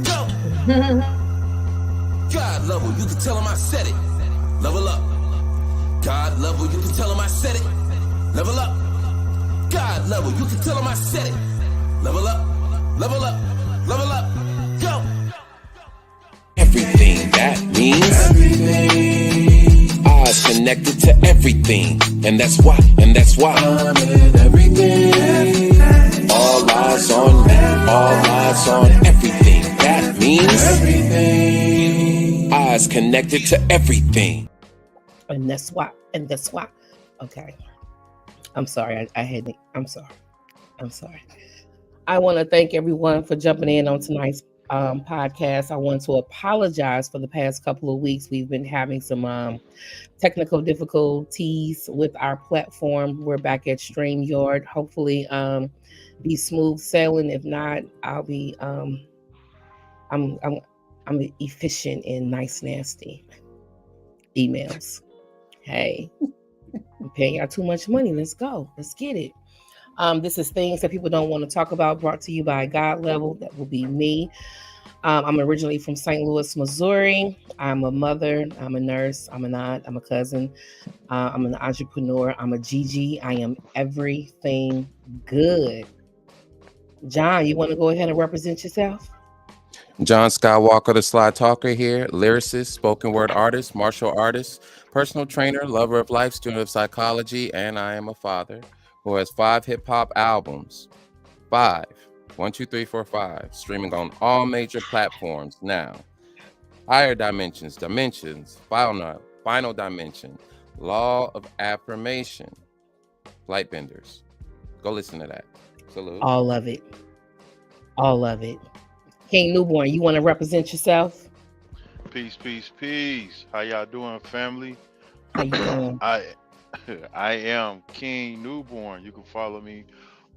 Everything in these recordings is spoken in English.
Go. God level, you can tell him I said it. Level up. God level, you can tell him I said it. Level up. God level, you can tell him I said it. Level up. Level up. Level up. Go. Everything, that means everything. Eyes connected to everything. And that's why. I'm in everything. All eyes on me. All eyes on everything. That means everything. Eyes connected to everything. And that's why. Okay. I'm sorry. I'm sorry. I want to thank everyone for jumping in on tonight's podcast. I want to apologize for the past couple of weeks. We've been having some technical difficulties with our platform. We're back at StreamYard. Hopefully, be smooth sailing. If not, I'll be I'm efficient in nice nasty emails. Hey, I'm paying y'all too much money. Let's go. Let's get it. This is Things That People Don't Want to Talk About, brought to you by God Level. That will be me. I'm originally from St. Louis, Missouri. I'm a mother. I'm a nurse. I'm an aunt. I'm a cousin. I'm an entrepreneur. I'm a Gigi. I am everything good. John, you want to go ahead and represent yourself? John Skywalker, the Sly Talker here, lyricist, spoken word artist, martial artist, personal trainer, lover of life, student of psychology, and I am a father who has 5 hip-hop albums. 5. 1, 2, 3, 4, 5. Streaming on all major platforms now. Higher Dimensions, Final Dimension, Law of Affirmation, Lightbenders. Go listen to that. Salute. All of it. King Newborn, you want to represent yourself? Peace. How y'all doing, family? How you doing? I am King Newborn. You can follow me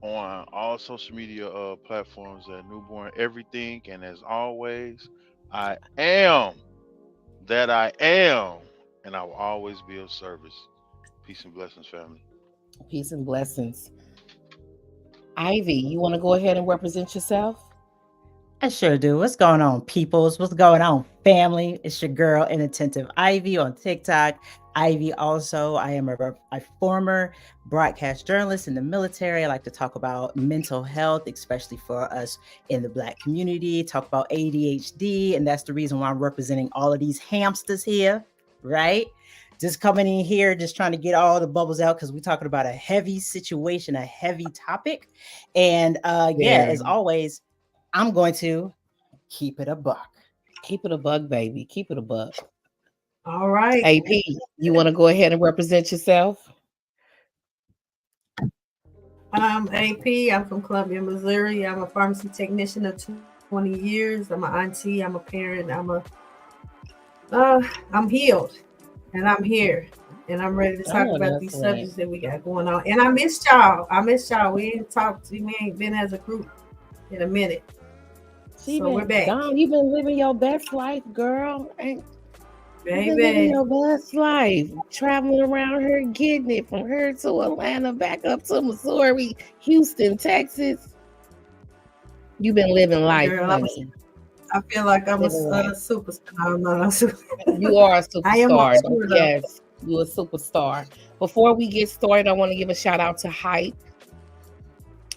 on all social media platforms at Newborn Everything. And as always, I am that I am, and I will always be of service. Peace and blessings, family. Peace and blessings. Ivy, you want to go ahead and represent yourself? I sure do. What's going on, peoples? What's going on, family? It's your girl, Inattentive Ivy on TikTok. Ivy also, I am a former broadcast journalist in the military. I like to talk about mental health, especially for us in the Black community, talk about ADHD, and that's the reason why I'm representing all of these hamsters here, right? Just coming in here, just trying to get all the bubbles out because we're talking about a heavy situation, a heavy topic. And as always, I'm going to keep it a buck. Keep it a buck, baby. Keep it a buck. All right. AP, you want to go ahead and represent yourself? I'm AP. I'm from Columbia, Missouri. I'm a pharmacy technician of 20 years. I'm an auntie. I'm a parent. I'm healed, and I'm here, and I'm ready to talk about these subjects that we got going on. And I missed y'all. We ain't talked. We ain't been as a group in a minute. So we're back. Dawn, you've been living your best life, girl. You've been Baby. living your best life. Traveling around here, getting it from here to Atlanta, back up to Missouri, Houston, Texas. You've been living life, Girl, honey. I feel like I'm a superstar. No, You are a superstar. I am on tour, though. Yes, you're a superstar. Before we get started, I want to give a shout out to Hype.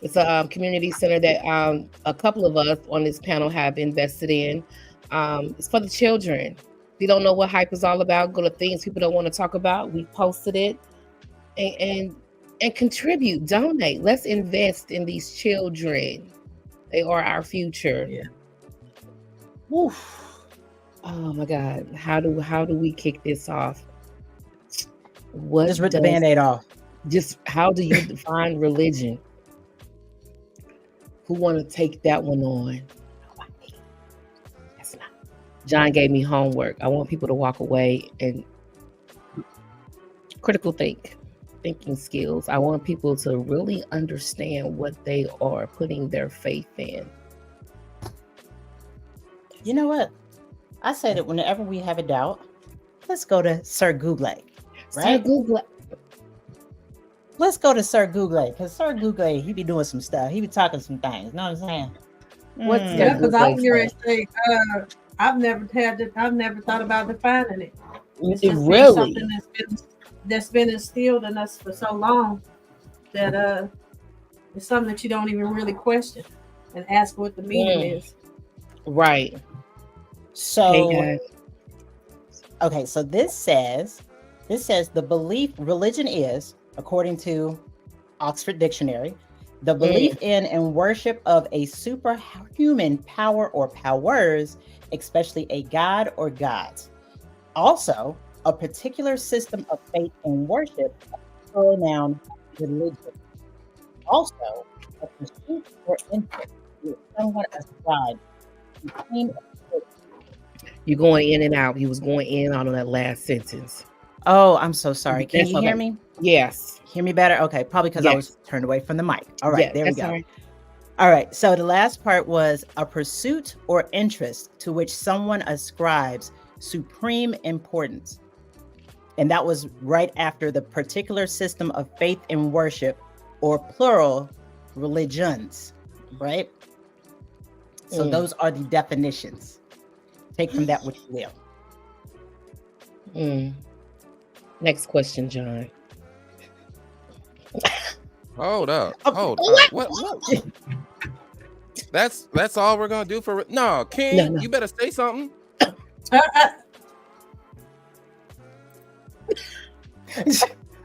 It's a community center that a couple of us on this panel have invested in. It's for the children. If you don't know what Hype is all about, go to Things People Don't Want to Talk About. We posted it and contribute, donate. Let's invest in these children. They are our future. Yeah. Oof. Oh my God. How do we kick this off? Just rip the Band-Aid off. Just how do you define religion? Who want to take that one on? Nobody. That's not. John gave me homework. I want people to walk away and critical thinking skills. I want people to really understand what they are putting their faith in. You know what? I say that whenever we have a doubt, let's go to Sir Google. Right? Sir Google. Let's go to Sir Google, because Sir Google, he be doing some stuff. He be talking some things. You know what I'm saying? What's Mm. that Yeah, because good I way was going for? to say, I've never thought about defining it. It's just been Really? something that's been instilled in us for so long that it's something that you don't even really question and ask what the meaning is. Right. Hey So, guys. okay, so this says the belief religion is, according to Oxford Dictionary, the belief in and worship of a superhuman power or powers, especially a god or gods. Also, a particular system of faith and worship, pronoun religion. Also, a pursuit or interest with someone ascribed between. You going in and out. He was going in and out on that last sentence. Oh, I'm so sorry. Can That's you hear okay. me? Yes. Hear me better? Okay, probably because I was Yes. turned away from the mic. All right, Yeah, there we that's go. all right. All right, so the last part was a pursuit or interest to which someone ascribes supreme importance. And that was right after the particular system of faith and worship, or plural, religions, right? So those are the definitions. Take from that what you will. Next question, John. Hold up. Oh, Hold what? up. What? That's all we're gonna do for no, King. No. You better say something.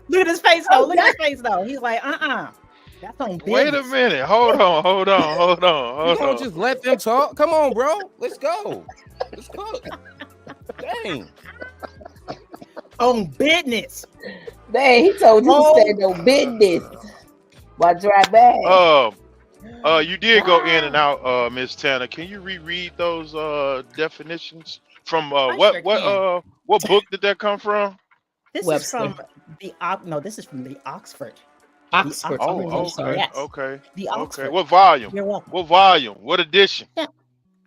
Look at his face though. Look at his face though. He's like, that's on business. Wait a minute. Hold on. You don't just let them talk. Come on, bro. Let's go. Let's go. Dang. On business. Dang, he told you to say no business. Why dry bag? You did go in and out, Miss Tanner. Can you reread those definitions from what book did that come from? This Webster. is from this is from the Oxford. Oxford. Oh, okay, Yes. okay, The okay. Oxford. What volume? You're welcome. What volume? What edition? I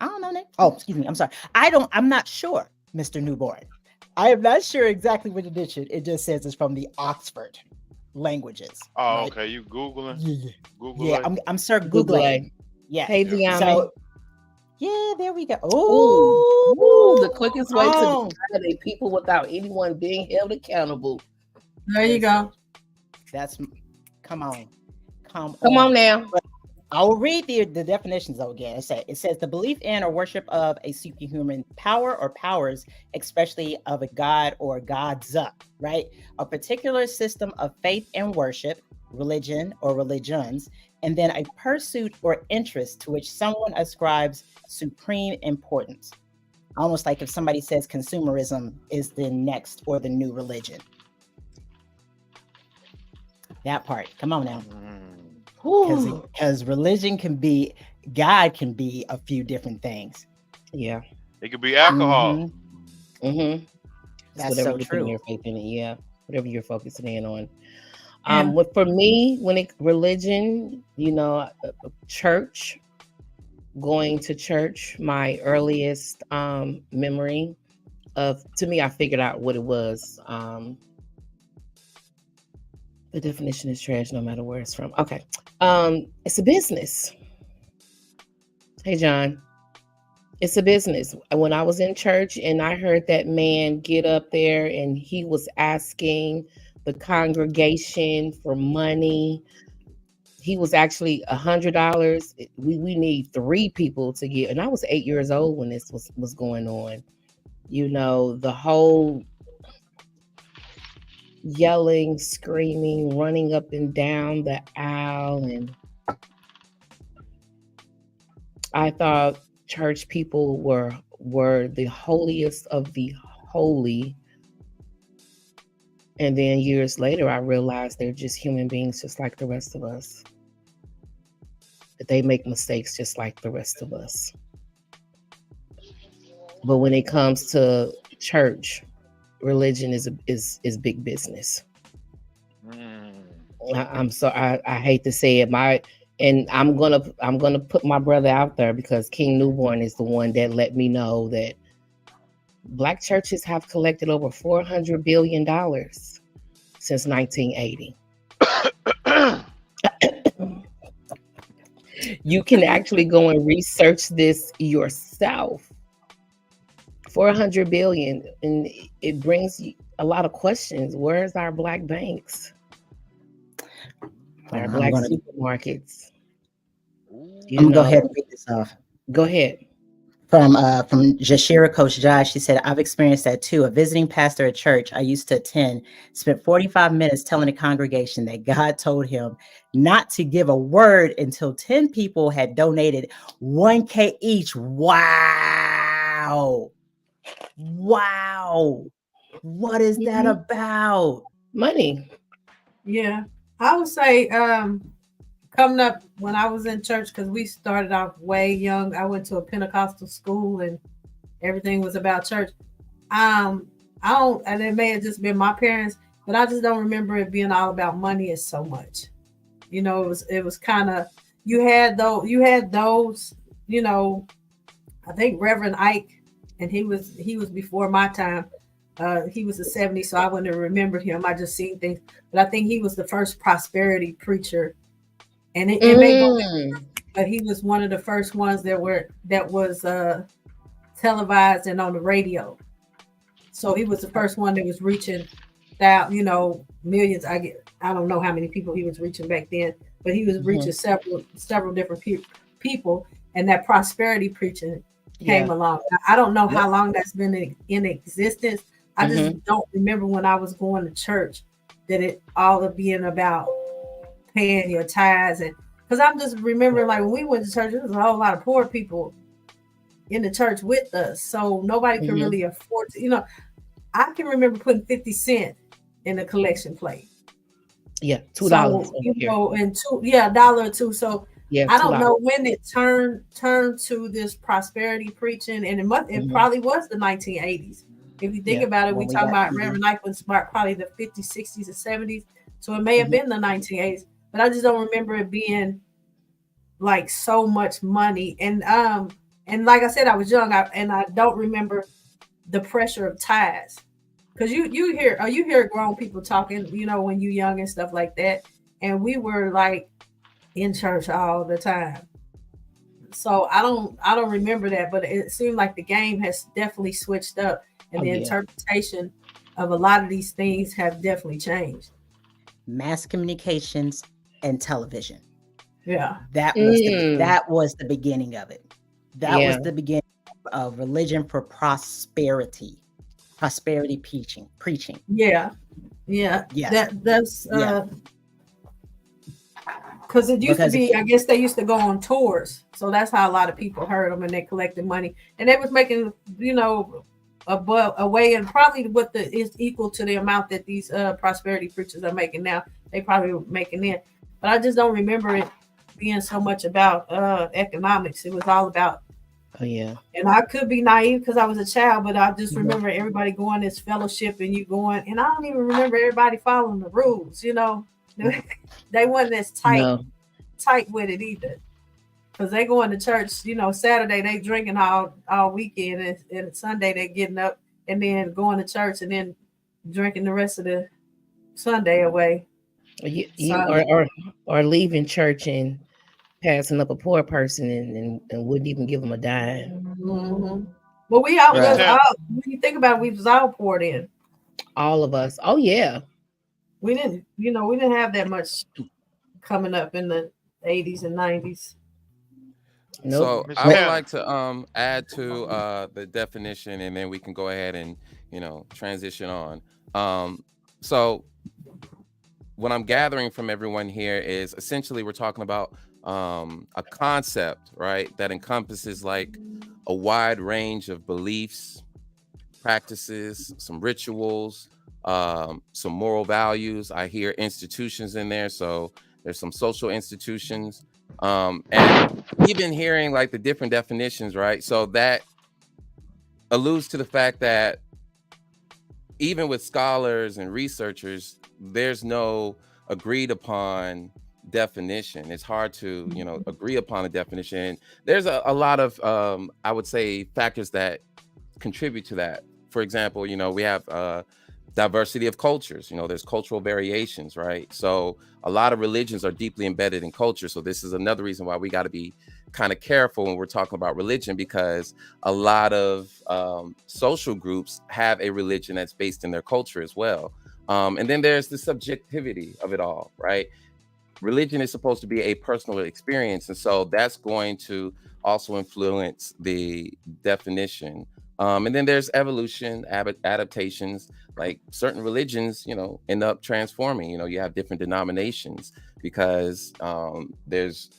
don't know that. Oh, excuse me. I'm sorry. I'm not sure, Mr. Newborn. I am not sure exactly which edition. It just says it's from the Oxford languages. Oh, right? okay. You Googling? Yeah. Google. Yeah, I'm Sir Google. Googling. Yeah. Hey, Diana. So, yeah, there we go. Ooh, the quickest way Oh. to validate people without anyone being held accountable. There you go. That's come on. Come on now. But I will read the definitions though again. It says the belief in or worship of a superhuman power or powers, especially of a god or gods, right? A particular system of faith and worship, religion or religions, and then a pursuit or interest to which someone ascribes supreme importance. Almost like if somebody says consumerism is the next or the new religion. That part. Come on now. Because religion can be, God can be a few different things. Yeah. It could be alcohol. Mm-hmm. That's whatever so you true. put your faith in it, yeah. Whatever you're focusing in on. What for me, religion, church, going to church, my earliest memory to me, I figured out what it was. The definition is trash no matter where it's from. Okay. It's a business. Hey, John. It's a business. When I was in church and I heard that man get up there and he was asking the congregation for money. He was actually $100. We need 3 people to get. And I was 8 years old when this was going on. The whole yelling, screaming, running up and down the aisle. And I thought church people were the holiest of the holy. And then years later, I realized they're just human beings just like the rest of us. That they make mistakes just like the rest of us. But when it comes to church, religion is big business. I'm sorry, I hate to say it. And I'm gonna put my brother out there because King Newborn is the one that let me know that Black churches have collected over $400 billion since 1980. You can actually go and research this yourself. 400 billion, and it brings a lot of questions. Where's our black banks? Our black supermarkets? I'm gonna go ahead and read this off. Go ahead. From Jashira Coach Josh, she said, I've experienced that too. A visiting pastor at church I used to attend spent 45 minutes telling the congregation that God told him not to give a word until 10 people had donated $1,000 each. Wow. Wow. What is that about? Money. Yeah. I would say coming up when I was in church, because we started off way young. I went to a Pentecostal school and everything was about church. I don't, and it may have just been my parents, but I just don't remember it being all about money as so much. You know, it was kind of, you had those, you know, I think Reverend Ike, and he was before my time. He was a 70s, so I wouldn't have remembered him. I just seen things, but I think he was the first prosperity preacher, and it may go, but he was one of the first ones that was televised and on the radio. So he was the first one that was reaching out, you know, millions. I don't know how many people he was reaching back then, but he was reaching several different people, and that prosperity preaching came along. I don't know how long that's been in existence. I just don't remember when I was going to church that it all of being about paying your tithes, and because I'm just remembering like when we went to church, there was a whole lot of poor people in the church with us, so nobody could really afford to, you know. I can remember putting 50 cents in the collection plate. Yeah, $2. So, you know, and $1 or $2. So yeah, I don't know when it turned to this prosperity preaching, and it probably was the 1980s. If you think about it, we talk about Reverend Ike was probably the 50s, 60s, and 70s. So it may have been the 1980s, but I just don't remember it being like so much money. And like I said, I was young, and I don't remember the pressure of tithes, because you hear grown people talking, you know, when you're young and stuff like that, and we were like in church all the time. So I don't remember that, but it seemed like the game has definitely switched up, and the interpretation of a lot of these things have definitely changed. Mass communications and television. Yeah, that was the beginning of it. That was the beginning of religion for prosperity preaching. Yeah. That's because it used to be, I guess they used to go on tours, so that's how a lot of people heard them, and they collected money, and they was making, you know, a way, and probably what is equal to the amount that these prosperity preachers are making now. They probably were making it, but I just don't remember it being so much about economics. It was all about, and I could be naive because I was a child, but I just remember everybody going this fellowship, and you going, and I don't even remember everybody following the rules, you know. They wasn't as tight with it either, because they going to church, you know, Saturday they drinking all weekend, and Sunday they getting up and then going to church and then drinking the rest of the Sunday away. Or leaving church and passing up a poor person and wouldn't even give them a dime. Well, we all, when you think about it, we was all poured in. All of us. Oh yeah. We didn't have that much coming up in the 80s and 90s. Nope. So I would like to add to the definition, and then we can go ahead and, you know, transition on. So what I'm gathering from everyone here is essentially we're talking about a concept, right, that encompasses like a wide range of beliefs, practices, some rituals, some moral values. I hear institutions in there, so there's some social institutions, and even hearing like the different definitions, right? So that alludes to the fact that even with scholars and researchers, there's no agreed upon definition. It's hard to, you know, agree upon a definition. There's a lot of I would say factors that contribute to that. For example, you know, we have diversity of cultures. There's cultural variations, right? So a lot of religions are deeply embedded in culture. So this is another reason why we got to be kind of careful when we're talking about religion, because a lot of social groups have a religion that's based in their culture as well. And then there's the subjectivity of it all, right? Religion is supposed to be a personal experience, and so that's going to also influence the definition. And then there's evolution, adaptations. Like certain religions, end up transforming. You have different denominations because there's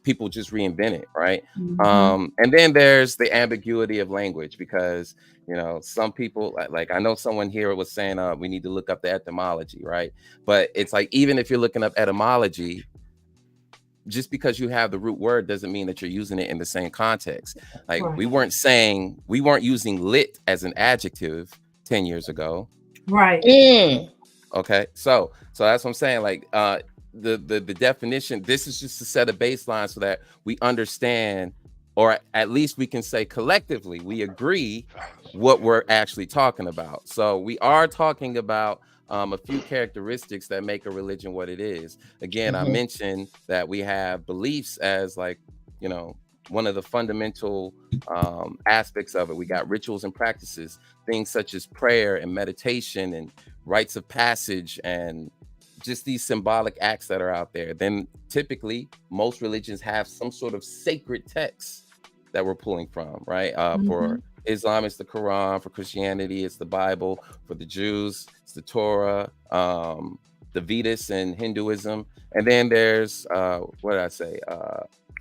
people just reinvent it, right? And then there's the ambiguity of language, because some people, like I know someone here was saying we need to look up the etymology, right? But it's like, even if you're looking up etymology, just because you have the root word doesn't mean that you're using it in the same context. Like we weren't using lit as an adjective 10 years ago. Right. Okay. So that's what I'm saying. Like the definition, this is just to set a baseline so that we understand, or at least we can say collectively, we agree what we're actually talking about. So we are talking about a few characteristics that make a religion what it is. Again, I mentioned that we have beliefs as one of the fundamental aspects of it. We got rituals and practices, things such as prayer and meditation and rites of passage and just these symbolic acts that are out there. Then typically most religions have some sort of sacred text that we're pulling from, right? For Islam, it's the Quran. For Christianity, it's the Bible. For the Jews, it's the Torah, the Vedas in Hinduism. And then there's,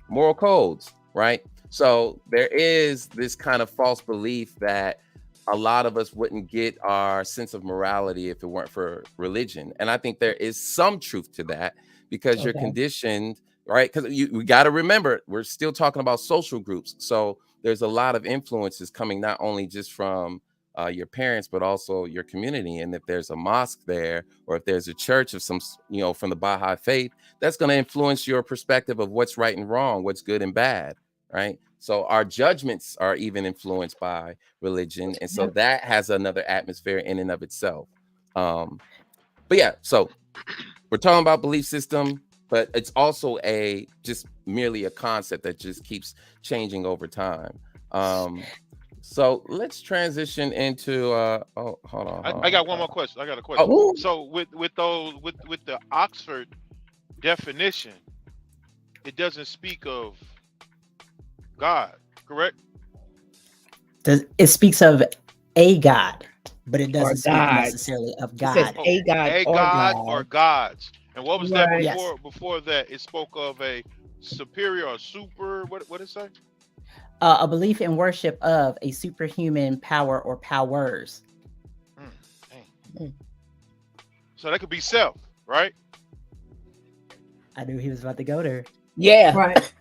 moral codes, right? So there is this kind of false belief that a lot of us wouldn't get our sense of morality if it weren't for religion. And I think there is some truth to that, because you're conditioned, right? Because we got to remember, we're still talking about social groups. So there's a lot of influences coming not only just from your parents, but also your community. And if there's a mosque there, or if there's a church of some, from the Baha'i faith, that's going to influence your perspective of what's right and wrong, what's good and bad, right? So our judgments are even influenced by religion. And so that has another atmosphere in and of itself. But yeah, so we're talking about belief system, but it's also just merely a concept that just keeps changing over time. So let's transition into hold on. I got one more question. I got a question. So with the Oxford definition, it doesn't speak of God, correct? It speaks of a God, but it doesn't speak necessarily of God. It says a God, or gods. And what was that before? Yes. Before that, it spoke of a superior or super. What did it say? A belief in worship of a superhuman power or powers. So that could be self, right? I knew he was about to go there. Yeah. Right.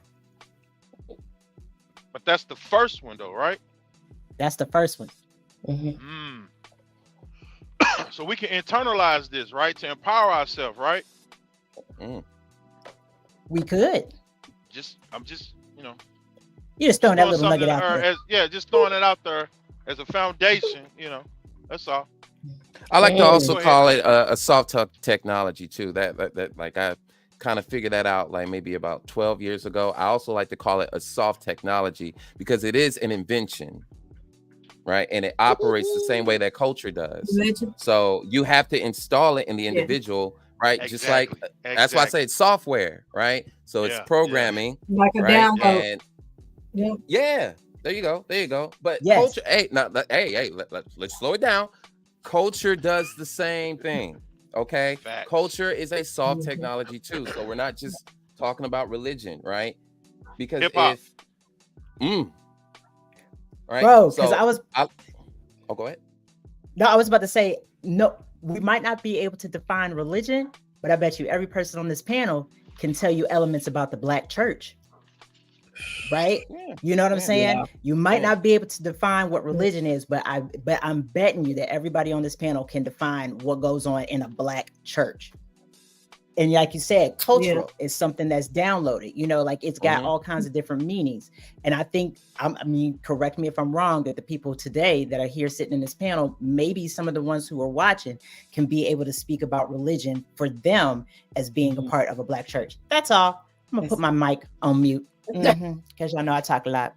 But that's the first one, though, right? That's the first one. So we can internalize this, right? To empower ourselves, right? We could. I'm just, You're just throwing that little nugget out there. Just throwing it out there as a foundation, that's all. I like to also call it a soft technology too. That like I kind of figured that out like maybe about 12 years ago. I also like to call it a soft technology because it is an invention, right? And it operates the same way that culture does. So you have to install it in the individual, right? Exactly. Just like that's why I say it's software, right? So it's programming, like a right? download. And yeah, there you go. But culture, let's slow it down. Culture does the same thing. Okay. Facts. Culture is a soft technology too. So we're not just talking about religion, right? Because hip-hop. Right. Bro, because go ahead. No, I was about to say, no, we might not be able to define religion, but I bet you every person on this panel can tell you elements about the Black church. Right? Yeah. You know what I'm saying? Yeah. You might not be able to define what religion is, but I'm betting you that everybody on this panel can define what goes on in a Black church. and like you said, cultural is something that's downloaded, you know, like it's got all kinds of different meanings. And I think, I mean, correct me if I'm wrong, that the people today that are here sitting in this panel, maybe some of the ones who are watching can be able to speak about religion for them as being a part of a Black church. That's all. I'm gonna put my mic on mute because y'all know I talk a lot.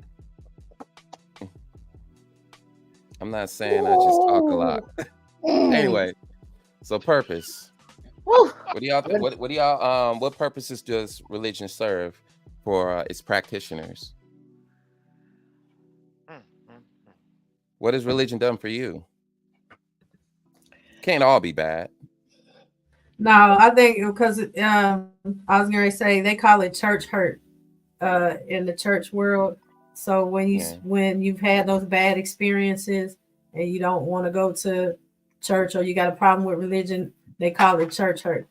I'm not saying I just talk a lot. Anyway, so purpose. What do y'all what purposes does religion serve for its practitioners? What has religion done for you? Can't all be bad. No, I think because I was going to say they call it church hurt in the church world. So when you've had those bad experiences and you don't want to go to church, or you got a problem with religion, they call it church hurt.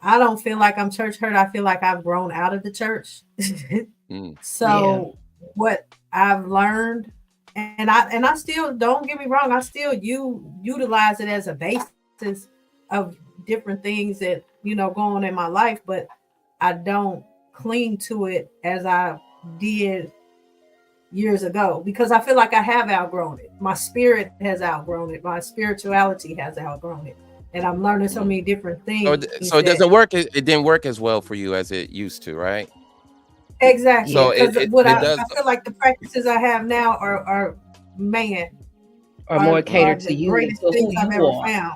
I don't feel like I'm church hurt. I feel like I've grown out of the church. So what I've learned, and I still, don't get me wrong, I still utilize it as a basis of different things that, you know, go on in my life, but I don't cling to it as I did years ago, because I feel like I have outgrown it. My spirit has outgrown it. My spirituality has outgrown it. And I'm learning so many different things. So it doesn't work. It didn't work as well for you as it used to, right? Exactly. So I feel like the practices I have now are more catered to you. Greatest things I've ever found.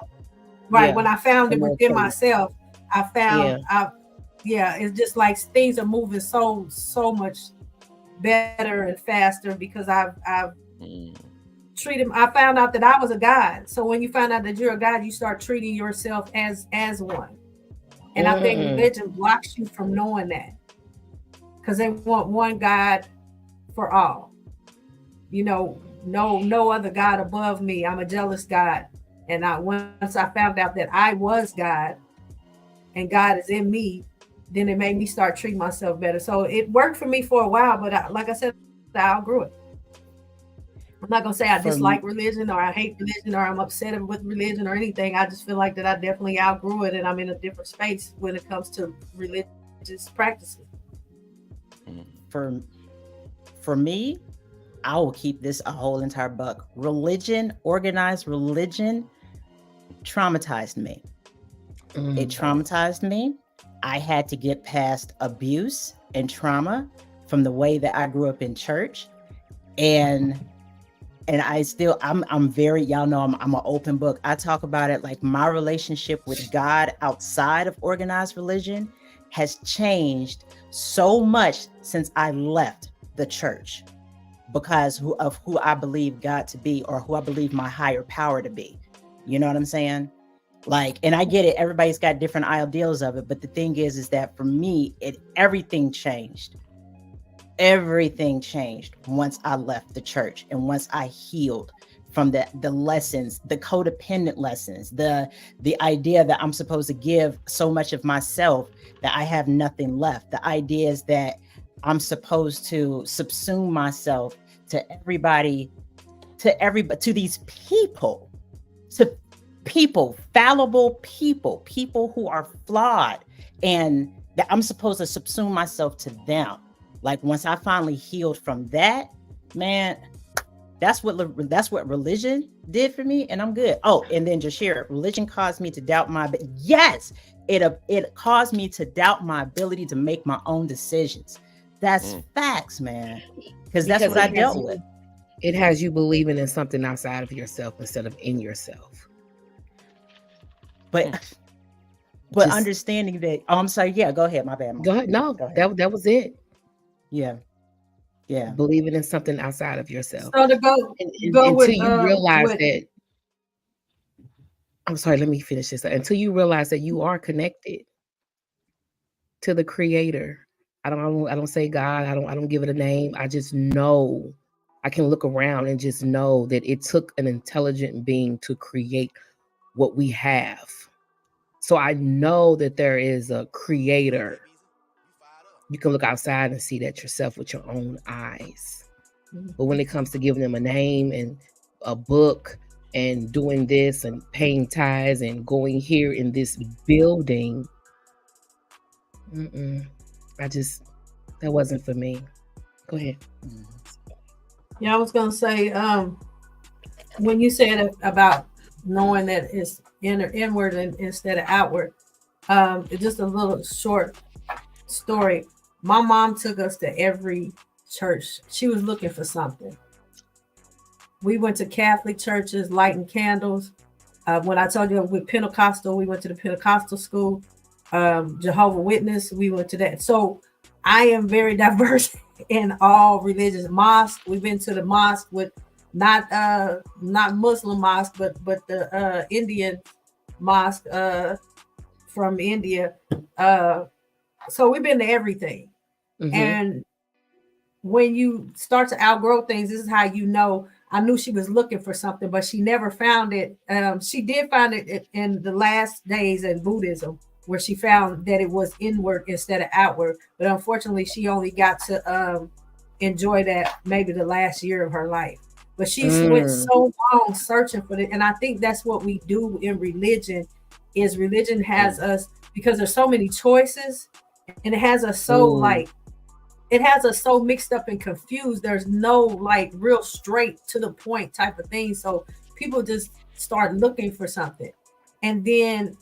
Right. Yeah. When I found it within myself, I found it's just like things are moving so much better and faster because I've treated. I found out that I was a God. So when you find out that you're a God, you start treating yourself as one. And I think religion blocks you from knowing that, because they want one God for all. You know, no other God above me. I'm a jealous God. And once I found out that I was God and God is in me, then it made me start treating myself better. So it worked for me for a while, but like I said, I outgrew it. I'm not going to say I dislike religion or I hate religion or I'm upset with religion or anything. I just feel like that I definitely outgrew it and I'm in a different space when it comes to religious practices. For me, I will keep this a whole entire buck. Religion, organized religion, traumatized me. It traumatized me. I had to get past abuse and trauma from the way that I grew up in church. And I still, I'm very, y'all know I'm an open book. I talk about it like my relationship with God outside of organized religion has changed so much since I left the church because of who I believe God to be, or who I believe my higher power to be. You know what I'm saying? Like, and I get it. Everybody's got different ideals of it. But the thing is that for me, everything changed. Everything changed once I left the church and once I healed from the lessons, the codependent lessons, the idea that I'm supposed to give so much of myself that I have nothing left. The idea is that I'm supposed to subsume myself to everybody, to these people, to people, fallible people who are flawed, and that I'm supposed to subsume myself to them. Like once I finally healed from that, man, that's what religion did for me, and I'm good. Oh, and then just share it. Religion caused me to doubt it caused me to doubt my ability to make my own decisions. That's facts, man. Because that's what I dealt with. It has you believing in something outside of yourself instead of in yourself. But understanding that, I'm sorry. Yeah, go ahead. My bad. Go ahead. No, go ahead. That was it. Yeah. Believing in something outside of yourself. So to go until you realize that. I'm sorry. Let me finish this. Until you realize that you are connected to the Creator. I don't say God. I don't give it a name. I just know. I can look around and just know that it took an intelligent being to create what we have. So I know that there is a Creator. You can look outside and see that yourself with your own eyes. But when it comes to giving them a name and a book and doing this and paying tithes and going here in this building, That wasn't for me. Go ahead. Yeah, I was gonna say, when you said about knowing that it's inward instead of outward, just a little short story. My mom took us to every church. She was looking for something. We went to Catholic churches, lighting candles. When I told you with Pentecostal, we went to the Pentecostal school. Jehovah Witness, we went to that. So I am very diverse in all religions. Mosque, we've been to the mosque with not Muslim mosque, but the Indian mosque from India. So we've been to everything. Mhm. And when you start to outgrow things, this is how you know. I knew she was looking for something, but she never found it. She did find it in the last days in Buddhism, where she found that it was inward instead of outward. But unfortunately, she only got to enjoy that maybe the last year of her life. But she went so long searching for it. And I think that's what we do in religion, is religion has us, because there's so many choices, and it has us so it has us so mixed up and confused. There's no like real straight to the point type of thing. So people just start looking for something. And then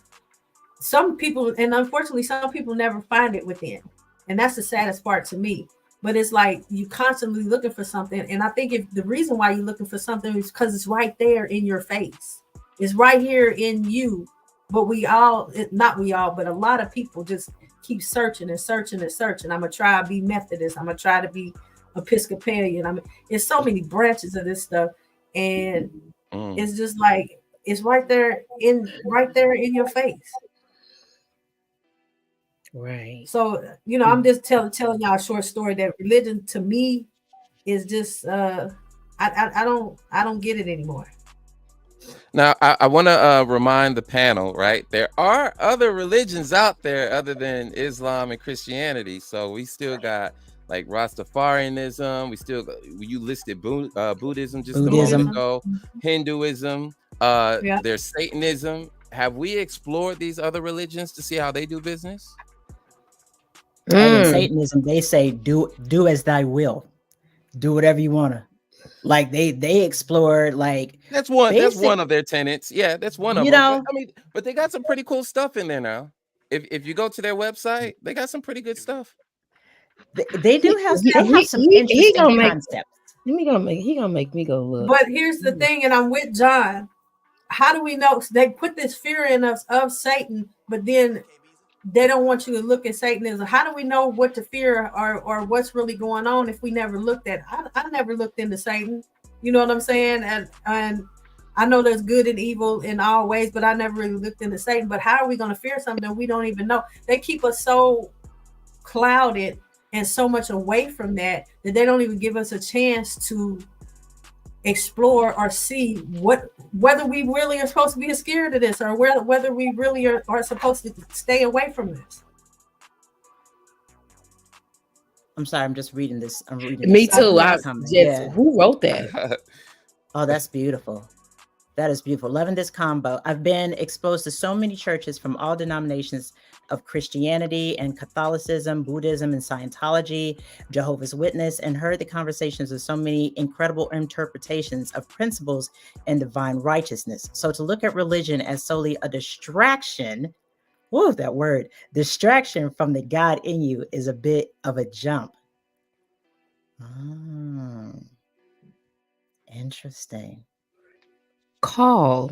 some people, and unfortunately, some people never find it within. And that's the saddest part to me. But it's like you constantly looking for something. And I think if the reason why you're looking for something is because it's right there in your face. It's right here in you. But not we all, but a lot of people just keep searching and searching and searching. I'm gonna try to be Methodist. I'm gonna try to be Episcopalian. There's so many branches of this stuff, and it's just like it's right there in your face. Right. So I'm just telling y'all a short story that religion to me is just I don't get it anymore. Now, I want to remind the panel, right? There are other religions out there other than Islam and Christianity. So we still got like Rastafarianism. You listed Buddhism just a moment ago, Hinduism. There's Satanism. Have we explored these other religions to see how they do business? And in Satanism, they say, do as thy will. Do whatever you want to. Like they explored like that's one of their tenets. Yeah, that's one of them. But they got some pretty cool stuff in there now. If you go to their website, they got some pretty good stuff. They do have some interesting concepts. He gonna make me go look. But here's the thing, and I'm with John. How do we know? They put this fear in us of Satan, but then they don't want you to look at Satanism. How do we know what to fear or what's really going on if we never looked at it? I never looked into Satan. You know what I'm saying? And I know there's good and evil in all ways, but I never really looked into Satan. But how are we going to fear something we don't even know? They keep us so clouded and so much away from that they don't even give us a chance to explore or see whether we really are supposed to be scared of this or whether we really are supposed to stay away from this. I'm sorry, I'm just reading this. I'm reading Me too. Who wrote that? Oh, that's beautiful. That is beautiful. Loving this combo. I've been exposed to so many churches from all denominations of Christianity and Catholicism, Buddhism and Scientology, Jehovah's Witness, and heard the conversations of so many incredible interpretations of principles and divine righteousness. So to look at religion as solely a distraction, that word, distraction from the God in you is a bit of a jump. Interesting. Call.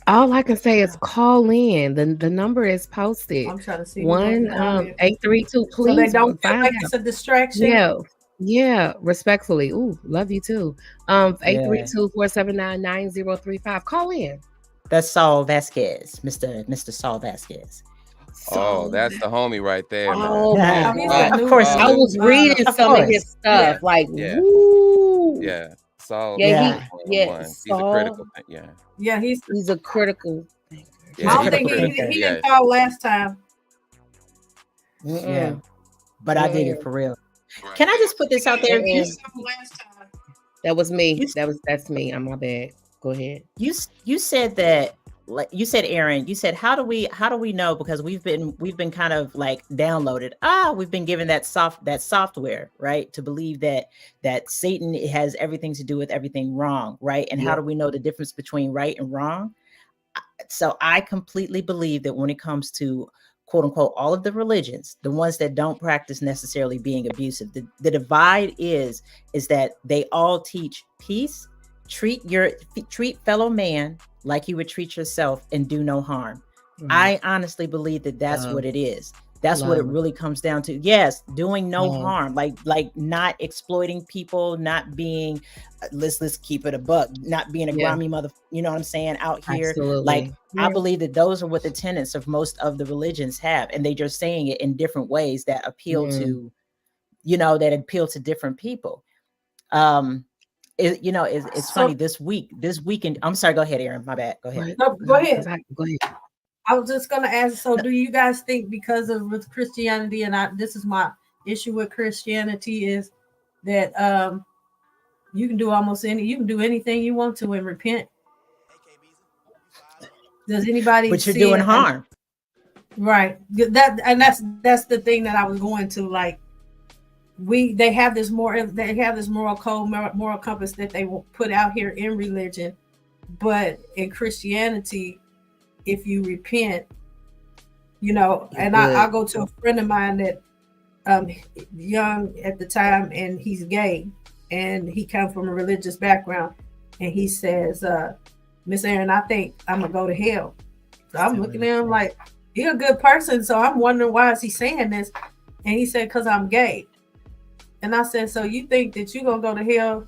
All I can say is call in. The number is posted. I'm trying to see 1-832. Please. So they don't feel like it's a distraction. Yeah. Respectfully. Ooh, love you too. 832-479-9035. Call in. That's Saul Vasquez, Mr. Saul Vasquez. Oh, that's the homie right there. Oh man. My God. Of course, I was reading some of his stuff. Like, woo. Yeah. Saul. He's a critical thing. Yeah, he's a critical thinker. I don't think he didn't call last time. Yeah, but I dig it for real. Can I just put this out there? That was me. That's me. I'm my bad. Go ahead. You said that like you said, Aaron, you said, how do we know? Because we've been kind of like downloaded. We've been given that software, right? To believe that Satan has everything to do with everything wrong, right? And how do we know the difference between right and wrong? So I completely believe that when it comes to quote unquote all of the religions, the ones that don't practice necessarily being abusive, the divide is that they all teach peace, treat fellow man like you would treat yourself, and do no harm. I honestly believe that that's what it is. That's what it really comes down to. Yes, doing no harm, like not exploiting people, not being let's keep it a buck, not being a grimy mother, you know what I'm saying, out here. Absolutely. Like I believe that those are what the tenets of most of the religions have, and they just saying it in different ways that appeal to, that appeal to different people. It's funny this weekend. I'm sorry, go ahead, Aaron. My bad. Go ahead. No, go ahead. Go ahead. I was just going to ask, so do you guys think because of with Christianity, and this is my issue with Christianity, is that you can do anything you want to and repent? Does anybody But you're doing harm. Right. That's the thing that I was going to, like, they have this moral code, moral compass that they will put out here in religion, but in Christianity, if you repent, and I go to a friend of mine that young at the time, and he's gay, and he comes from a religious background, and he says, Miss Aaron, I think I'm gonna go to hell. So I'm looking at him like, you're a good person, so I'm wondering, why is he saying this? And he said, because I'm gay. And I said, so you think that you're gonna go to hell,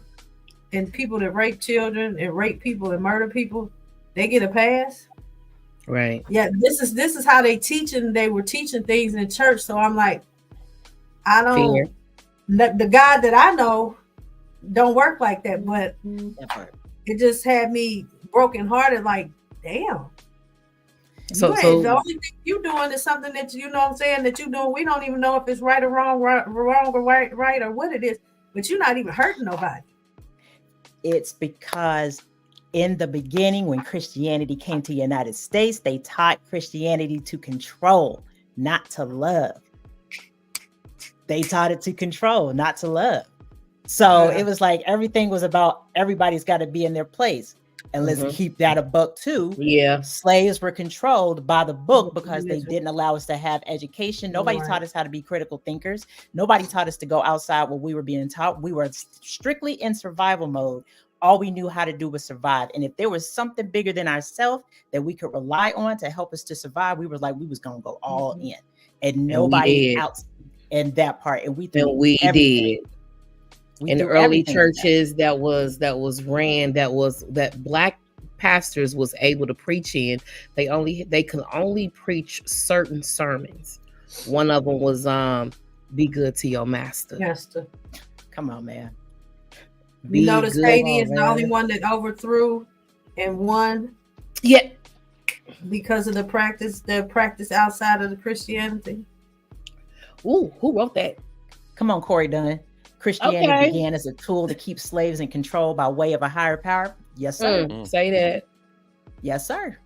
and people that rape children and rape people and murder people, they get a pass? Right. Yeah, this is how they were teaching things in church. So I'm like, I don't, the God that I know don't work like that, but it just had me brokenhearted, like, damn. So the only thing you doing is something that, you know what I'm saying, that you doing, we don't even know if it's right or wrong or right or what it is, but you're not even hurting nobody. It's because in the beginning, when Christianity came to the United States, they taught Christianity to control, not to love. They taught it to control, not to love. So it was like everything was about everybody's got to be in their place. And let's keep that a buck too. Yeah. Slaves were controlled by the book because they didn't allow us to have education. Nobody taught us how to be critical thinkers. Nobody taught us to go outside what we were being taught. We were strictly in survival mode. All we knew how to do was survive. And if there was something bigger than ourselves that we could rely on to help us to survive, we were like, we was going to go all in. And nobody else in that part. And we did. In the early churches that Black pastors was able to preach in, they could only preach certain sermons. One of them was be good to your master. Come on, man. You notice Haiti is the only one that overthrew and won. Yeah. Because of the practice outside of the Christianity. Ooh, who wrote that? Come on, Corey Dunn. Christianity began as a tool to keep slaves in control by way of a higher power. Yes, sir. Say that. Yes, sir.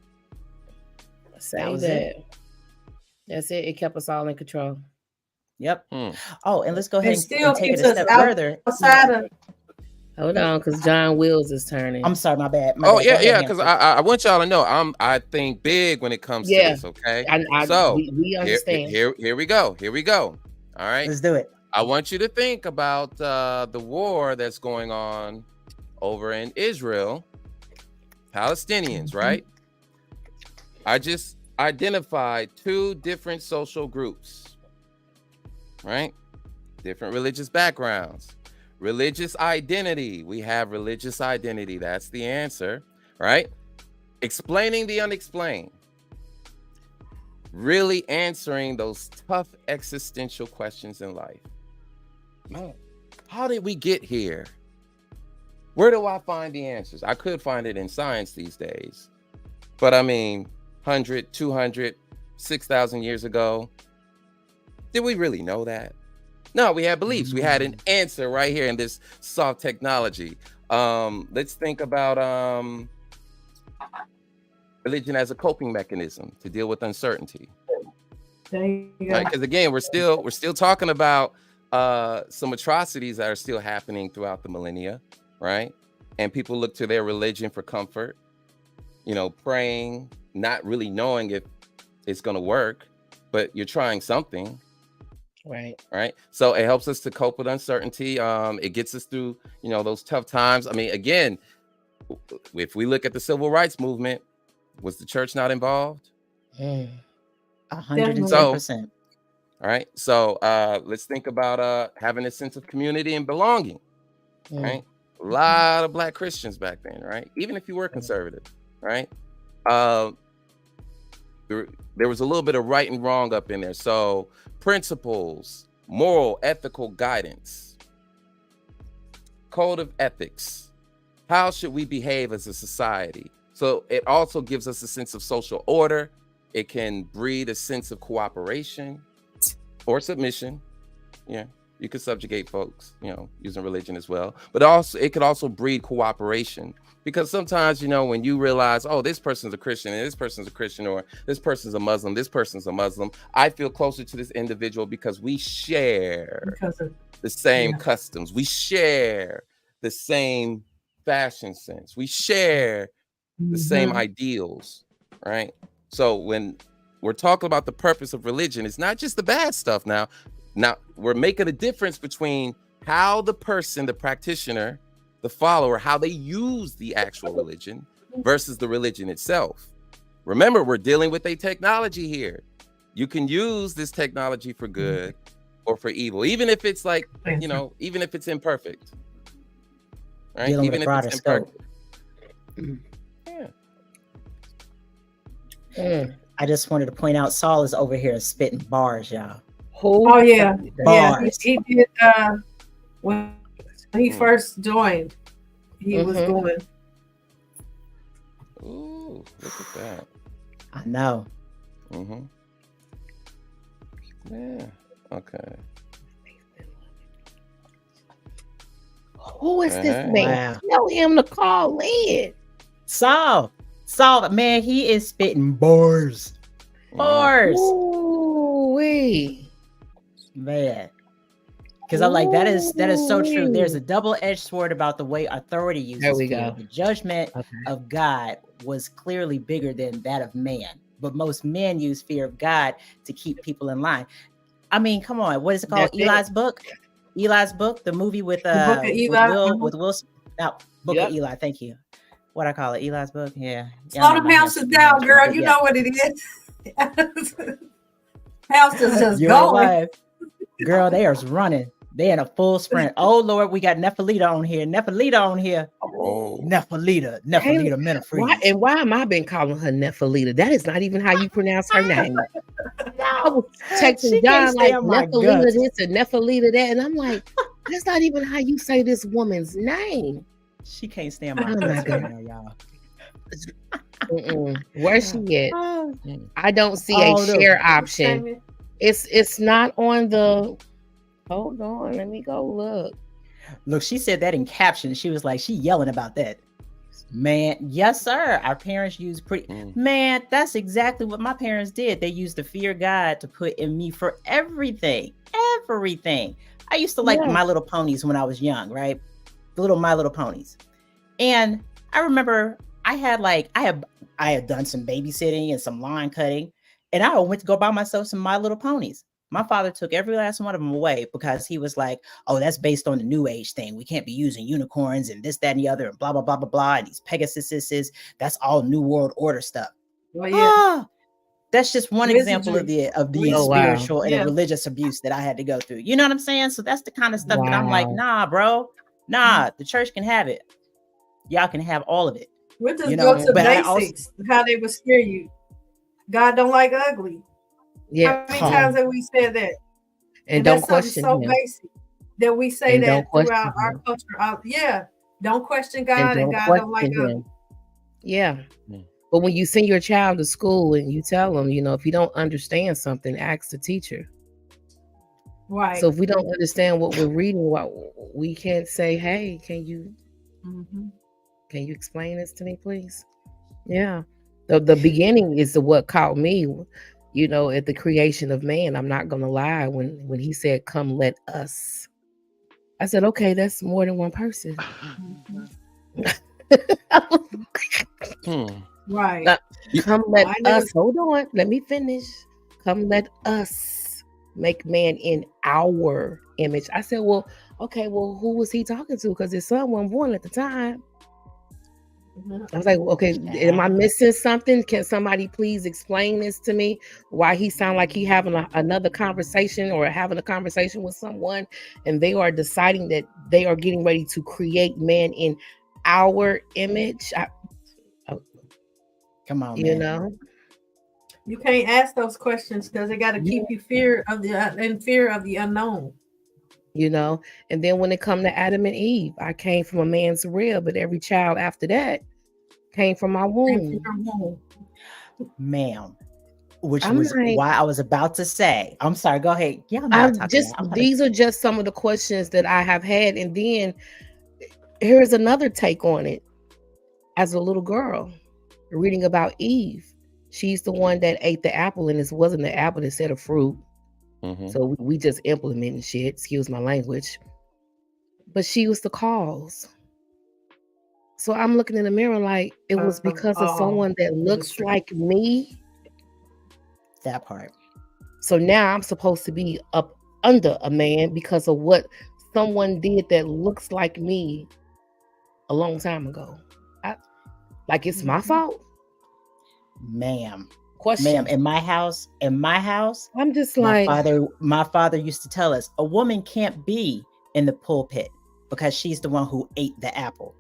Say that. That's it. It kept us all in control. Yep. Oh, and let's go ahead and take it a step further. Hold on, because John Wills is turning. I'm sorry, my bad. Yeah, because I want y'all to know I think big when it comes to this. Okay, we understand. Here we go. All right, let's do it. I want you to think about the war that's going on over in Israel, Palestinians, right? I just identified two different social groups, right? Different religious backgrounds, religious identity. We have religious identity. That's the answer, right? Explaining the unexplained. Really answering those tough existential questions in life. Man, how did we get here? Where do I find the answers? I could find it in science these days, but I mean, 100, 200, 6,000 years ago, did we really know that? No, we had beliefs. We had an answer right here in this soft technology. Let's think about religion as a coping mechanism to deal with uncertainty. There you go. Right? Because again, we're still talking about some atrocities that are still happening throughout the millennia, right? And people look to their religion for comfort, praying, not really knowing if it's going to work, but you're trying something. Right. So it helps us to cope with uncertainty. It gets us through, those tough times. I mean, again, if we look at the civil rights movement, was the church not involved? 110%. All right. So let's think about having a sense of community and belonging. Right. A lot of Black Christians back then, right? Even if you were conservative, right? There was a little bit of right and wrong up in there. So principles, moral, ethical guidance, code of ethics. How should we behave as a society? So it also gives us a sense of social order. It can breed a sense of cooperation or submission. Yeah, you could subjugate folks, using religion as well. But also, it could also breed cooperation. Because sometimes, when you realize, oh, this person's a Christian and this person's a Christian, or this person's a Muslim, this person's a Muslim, I feel closer to this individual because we share the same customs. We share the same fashion sense. We share the same ideals, right? So when we're talking about the purpose of religion, it's not just the bad stuff now. Now, we're making a difference between how the person, the practitioner, the follower, how they use the actual religion versus the religion itself. Remember, we're dealing with a technology here. You can use this technology for good or for evil, even if it's even if it's imperfect. Right? Dealing Even with a if broader it's scope. Yeah. I just wanted to point out Saul is over here spitting bars, y'all. Oh yeah, Bars. He did. When he first joined, he was going. Ooh, look at that. I know. Yeah. Okay. Who is this man? Wow. Tell him to call in. Saul, man, he is spitting bars. Bars. Ooh-wee. Man. Because I'm like, that is so true. There's a double-edged sword about the way authority uses There we fear. go. The judgment of God was clearly bigger than that of man. But most men use fear of God to keep people in line. I mean, come on. What is it called? That's Eli's book? Eli's book, the movie with Book of Eli. with Will Book of Eli, thank you. What I call it, Eli's book. Yeah. Slow them houses down, girl. You know what it is. House is just going. Girl, they are running. They in a full sprint. Oh Lord, we got Nephalita on here. Oh. Nephalita, men of freedom. Why am I been calling her Nephalita? That is not even how you pronounce her name. I was texting John like Nephalita this and Nephalita that, and I'm like, that's not even how you say this woman's name. She can't stand my God, right now, y'all. Where's she at? I don't see a share option. It's not on the. Hold on, let me go look. Look, she said that in caption. She was like, she yelling about that. Man, yes, sir. Our parents used man, that's exactly what my parents did. They used the fear of God to put in me for everything. I used to like My Little Ponies when I was young, right? The little My Little Ponies. And I remember I had done some babysitting and some lawn cutting, and I went to go buy myself some My Little Ponies. My father took every last one of them away because he was like, oh, that's based on the new age thing. We can't be using unicorns and this, that, and the other, and blah, blah, blah, blah, blah. And these Pegasuses, that's all New World Order stuff. Well, yeah. That's just one example of the spiritual and the religious abuse that I had to go through. You know what I'm saying? So that's the kind of stuff that I'm like, nah, bro. Nah, the church can have it. Y'all can have all of it. We'll just go to basics, how they would scare you. God don't like ugly. Yeah. How many times have we said that? And don't question so him. basic that we say And that don't throughout our question culture. Don't question God, and God don't like ugly. Yeah. But when you send your child to school and you tell them, if you don't understand something, ask the teacher. Right. So if we don't understand what we're reading, we can't say, hey, can you explain this to me, please? Yeah. The beginning is what caught me, you know, at the creation of man. I'm not gonna lie. When he said, "Come, let us," I said, "Okay, that's more than one person." Right. Come, let us. Hold on. Let me finish. Come, let us make man in our image. I said, well, okay, well, who was he talking to? Because his son wasn't born at the time. I was like, okay, am I missing something? Can somebody please explain this to me? Why he sound like he having another conversation or having a conversation with someone, and they are deciding that they are getting ready to create man in our image. Come on, you man. know, you can't ask those questions because they got to keep you fear of the unknown. You know, and then when it come to Adam and Eve, I came from a man's rib, but every child after that came from my womb. Ma'am, which was why I was about to say. I'm sorry, go ahead. Yeah, these are just some of the questions that I have had, and then here's another take on it. As a little girl, reading about Eve, she's the one that ate the apple, and it wasn't the apple that said a fruit. So we just implemented shit, excuse my language, but she was the cause. So I'm looking in the mirror like it was because of someone that looks like me. That part. So now I'm supposed to be up under a man because of what someone did that looks like me a long time ago. Like it's my fault? Ma'am. Question. Ma'am, in my house, I'm just like, my father used to tell us a woman can't be in the pulpit because she's the one who ate the apple.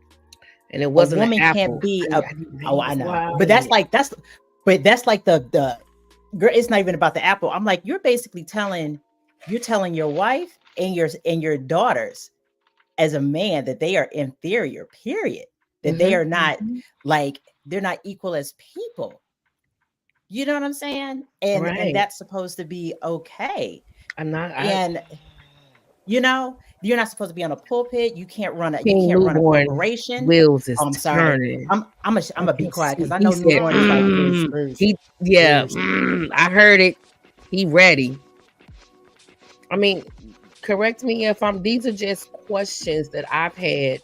And it wasn't a woman an apple. Can't be I know. Wow. But that's like the girl, it's not even about the apple. I'm like, you're basically telling your wife and your daughters as a man that they are inferior, period. That they are not like, they're not equal as people. You know what I'm saying? And that's supposed to be okay. And you know, you're not supposed to be on a pulpit. You can't run a corporation. Wheels is I'm sorry. turning. I'm gonna be quiet because I know Newborn is like I heard it. He ready. I mean, correct me if these are just questions that I've had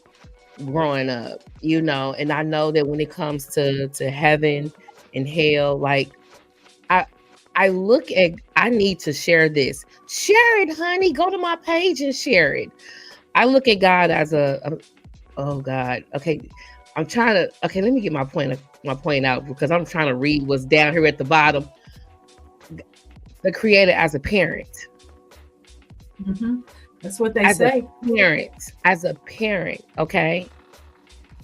growing up, you know, and I know that when it comes to heaven and hell, like I look at, I need to share this. Share it, honey. Go to my page and share it. I look at God as oh God. Okay. I'm trying to, okay, let me get my point out because I'm trying to read what's down here at the bottom. The creator as a parent. That's what they say. As a parent, okay.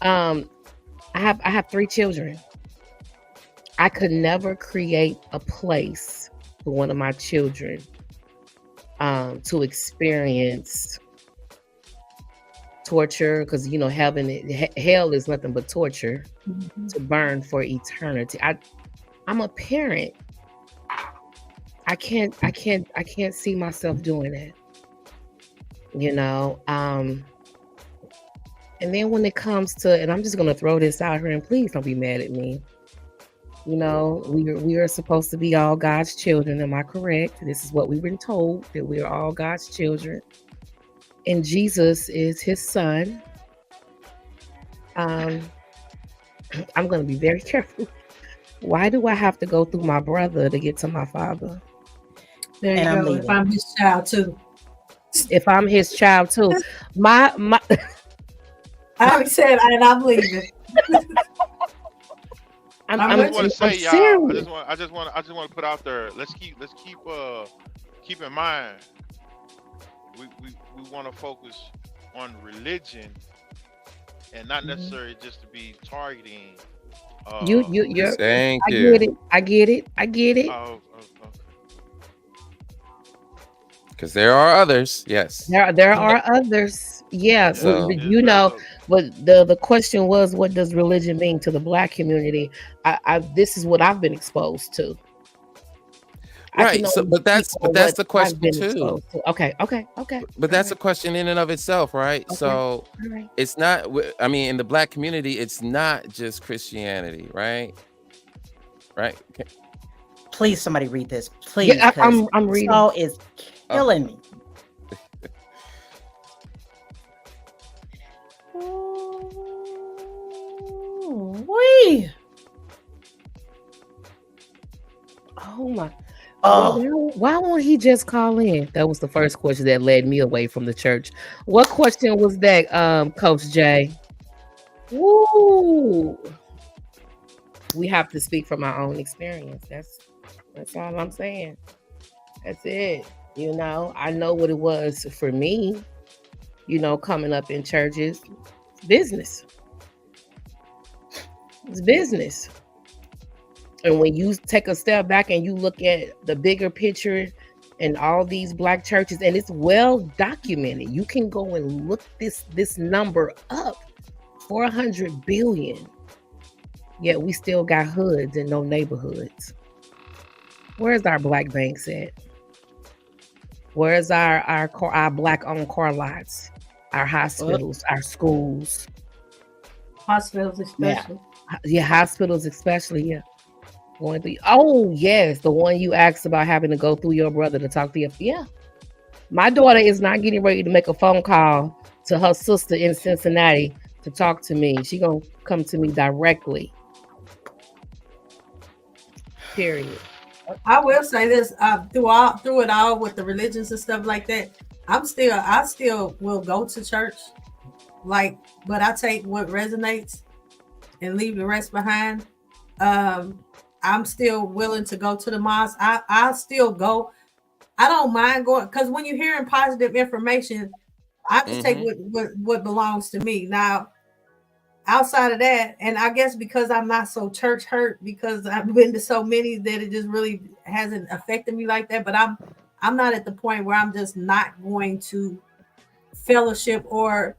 I have 3 children. I could never create a place for one of my children to experience torture, because you know hell is nothing but torture, to burn for eternity. I'm a parent. I can't see myself doing that. You know, and then when it comes to, and I'm just gonna throw this out here, and please don't be mad at me. You know, we are supposed to be all God's children. Am I correct? This is what we've been told, that we are all God's children. And Jesus is his son. I'm going to be very careful. Why do I have to go through my brother to get to my father? There you go. If I'm his child too. If I'm his child too. My I already said, and I'm leaving. I just want to say, y'all. I just want to put out there. Let's keep in mind. We want to focus on religion, and not necessarily just to be targeting. You're. Thank you. I get it. Okay. Because there are others. Yes. There are others. Yeah. So, you know. But the question was, what does religion mean to the Black community? This is what I've been exposed to. Right. So, but that's the question too. Okay. But that's a question in and of itself, right? Okay. So it's not. I mean, in the Black community, it's not just Christianity, right? right? Please, somebody read this, please. Yeah, 'Cause I'm reading. So is killing me. Wee. Oh my. Oh, Why won't he just call in? That was the first question that led me away from the church. What question was that, Coach Jay? Woo! We have to speak from our own experience. That's all I'm saying. That's it. You know, I know what it was for me, you know, coming up in churches. Business. It's business. And when you take a step back and you look at the bigger picture and all these black churches, and it's well documented, you can go and look this number up, 400 billion. Yet we still got hoods and no neighborhoods. Where's our black banks at? Where's our black owned car lots, our hospitals, our schools? Hospitals, especially. Yeah, hospitals especially. Yeah. Oh yes, the one you asked about having to go through your brother to talk to you. Yeah, my daughter is not getting ready to make a phone call to her sister in Cincinnati to talk to me. She gonna come to me directly. Period. I will say this: through it all with the religions and stuff like that, I still will go to church, like, but I take what resonates and leave the rest behind. I'm still willing to go to the mosque. I still go. I don't mind going, because when you're hearing positive information, I just take what belongs to me. Now, outside of that, and I guess because I'm not so church hurt, because I've been to so many that it just really hasn't affected me like that. But I'm not at the point where I'm just not going to fellowship or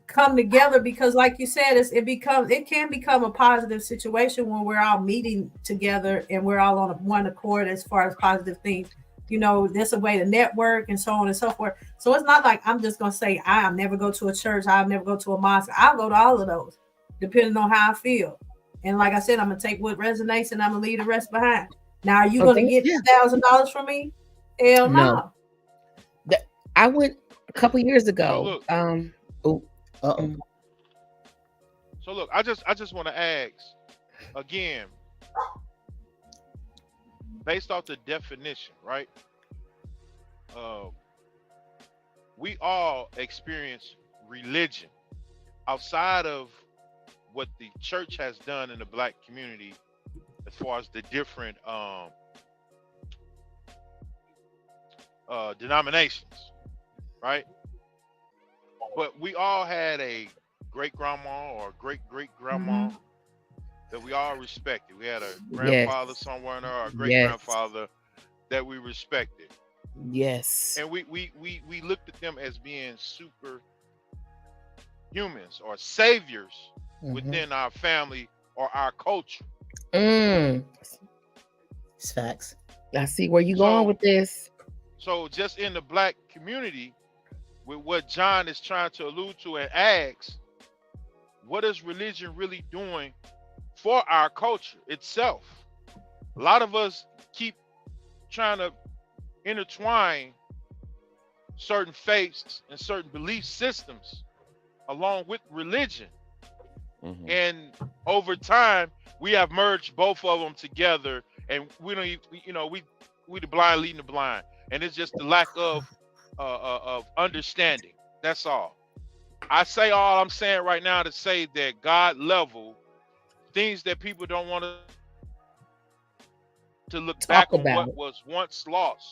come together, because like you said, it can become a positive situation when we're all meeting together and we're all on one accord as far as positive things. You know, there's a way to network and so on and so forth. So it's not like I'm just gonna say I'll never go to a church, I'll never go to a mosque. I'll go to all of those depending on how I feel. And like I said, I'm gonna take what resonates and I'm gonna leave the rest behind. Now, are you gonna get $1,000 from me? Hell no. I went a couple years ago. So look, I just want to ask again, based off the definition, right? We all experience religion outside of what the church has done in the black community, as far as the different denominations, right? But we all had a great grandma or great great grandma that we all respected. We had a grandfather somewhere in there, or a great grandfather that we respected. Yes. And we looked at them as being super humans or saviors within our family or our culture. It's facts. I see where you're going with this. So just in the black community, with what John is trying to allude to and ask, what is religion really doing for our culture itself? A lot of us keep trying to intertwine certain faiths and certain belief systems along with religion. And over time, we have merged both of them together, and we don't even, we the blind leading the blind, and it's just the lack of understanding. That's all. I say all I'm saying right now to say that God level things that people don't want to look back on what was once lost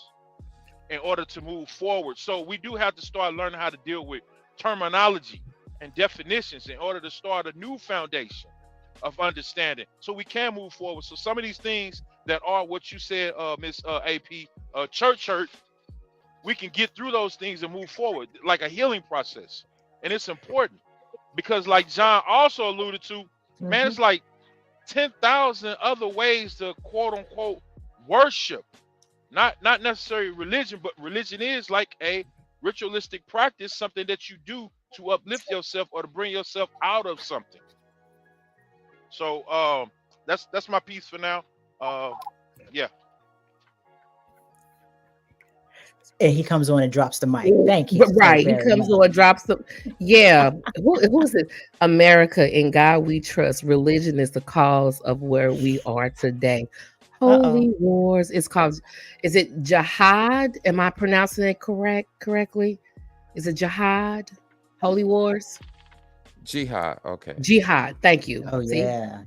in order to move forward. So we do have to start learning how to deal with terminology and definitions in order to start a new foundation of understanding, so we can move forward. So some of these things that are what you said, Miss AP, church hurt, we can get through those things and move forward like a healing process. And it's important because, like John also alluded to, man, it's like 10,000 other ways to quote unquote worship. Not necessarily religion, but religion is like a ritualistic practice, something that you do to uplift yourself or to bring yourself out of something. So that's my piece for now. Yeah. And he comes on and drops the mic. Thank you. But so right, he very comes much. on, drops the yeah. Who's it? America, in God we trust. Religion is the cause of where we are today. Holy wars. It's called. Is it jihad? Am I pronouncing it correctly? Is it jihad? Holy wars. Jihad. Okay. Jihad. Thank you. Oh See? yeah.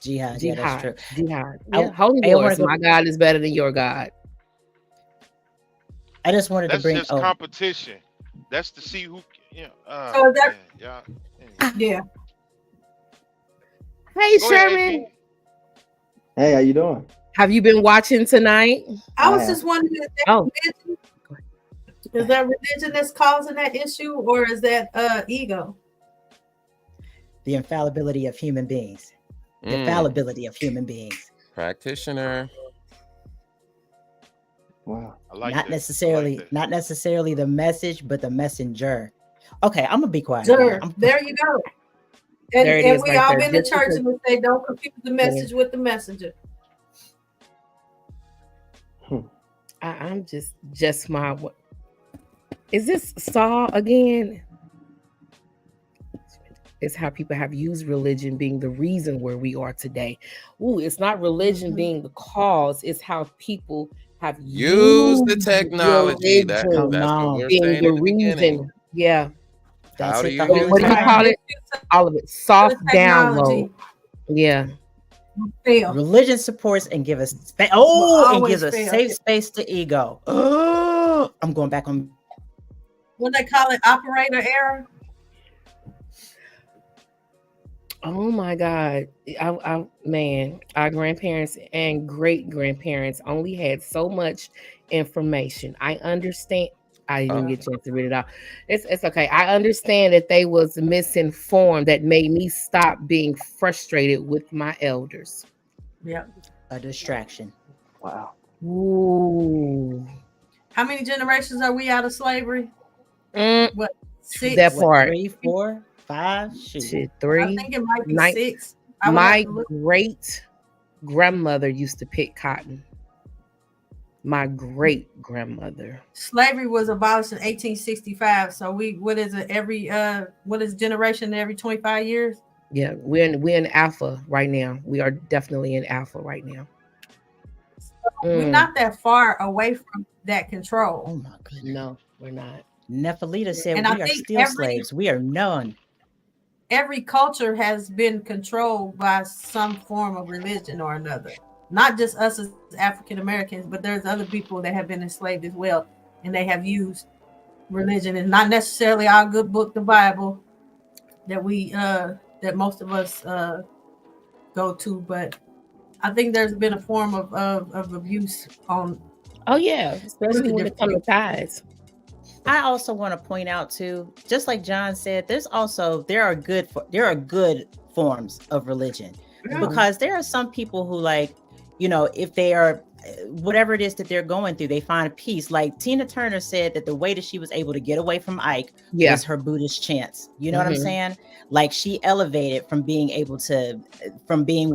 Jihad. Yeah, that's true. Jihad. I- Yeah. Holy I wanna wars. go- My God is better than your God. I just wanted That's to bring. just competition. That's to see who. So that- yeah. Yeah. Hey Go ahead, Sherman, AP. Hey, how you doing? have you been watching tonight? I was Yeah. just wondering, is that Oh. religion? Is that religion that's causing that issue, or is that ego? The infallibility of human beings. The Mm, fallibility of human beings. practitioner. Wow. I like Not that. necessarily, I like that. not necessarily the message, but the messenger. Okay, I'm gonna be quiet. Sure. I'm- There you go. And, There it and is we right all there. been to Just church because- and we say, don't confuse the message with the messenger. I'm just my. Is this Saul again? It's how people have used religion being the reason where we are today. Ooh, it's not religion Mhm. being the cause. It's how people have Use the used technology. That's religion what on. we're being saying the in the beginning. reason. Yeah. That's How do it you the use whole What do you time. call it? All of it. Soft Technology download. Yeah. fail. Religion supports and give us and always gives us fail. safe space to ego. I'm going back on. What they call it, operator error. Oh my God. Man, our grandparents and great grandparents only had so much information. I understand. I didn't get a chance to read it out. It's okay. I understand that they was misinformed. That made me stop being frustrated with my elders. Yeah. A distraction. Wow. Ooh. How many generations are we out of slavery? Mm, Six. that What, part. 3, 4, 5? Shoot. Shit, I 3. think it might be Nine- 6. I would My have to look. great grandmother used to pick cotton. My great grandmother. Slavery was abolished in 1865. So what is it? What is generation every 25 years? Yeah, we're in alpha right now. We are definitely in alpha right now. We're not that far away from that control. Oh my goodness. No, we're not. Nephalita said And I we are think still slaves. We are none. Every culture has been controlled by some form of religion or another. Not just us as African Americans, but there's other people that have been enslaved as well, and they have used religion. And not necessarily our good book, the Bible, that most of us go to, but I think there's been a form of abuse on. Oh yeah, especially when it comes to tithes. I also want to point out too, just like John said, there are good forms of religion, because there are some people who, like, if they are whatever it is that they're going through, they find peace. Like Tina Turner said that the way that she was able to get away from Ike was her Buddhist chants. You know what I'm saying? Like, she elevated from being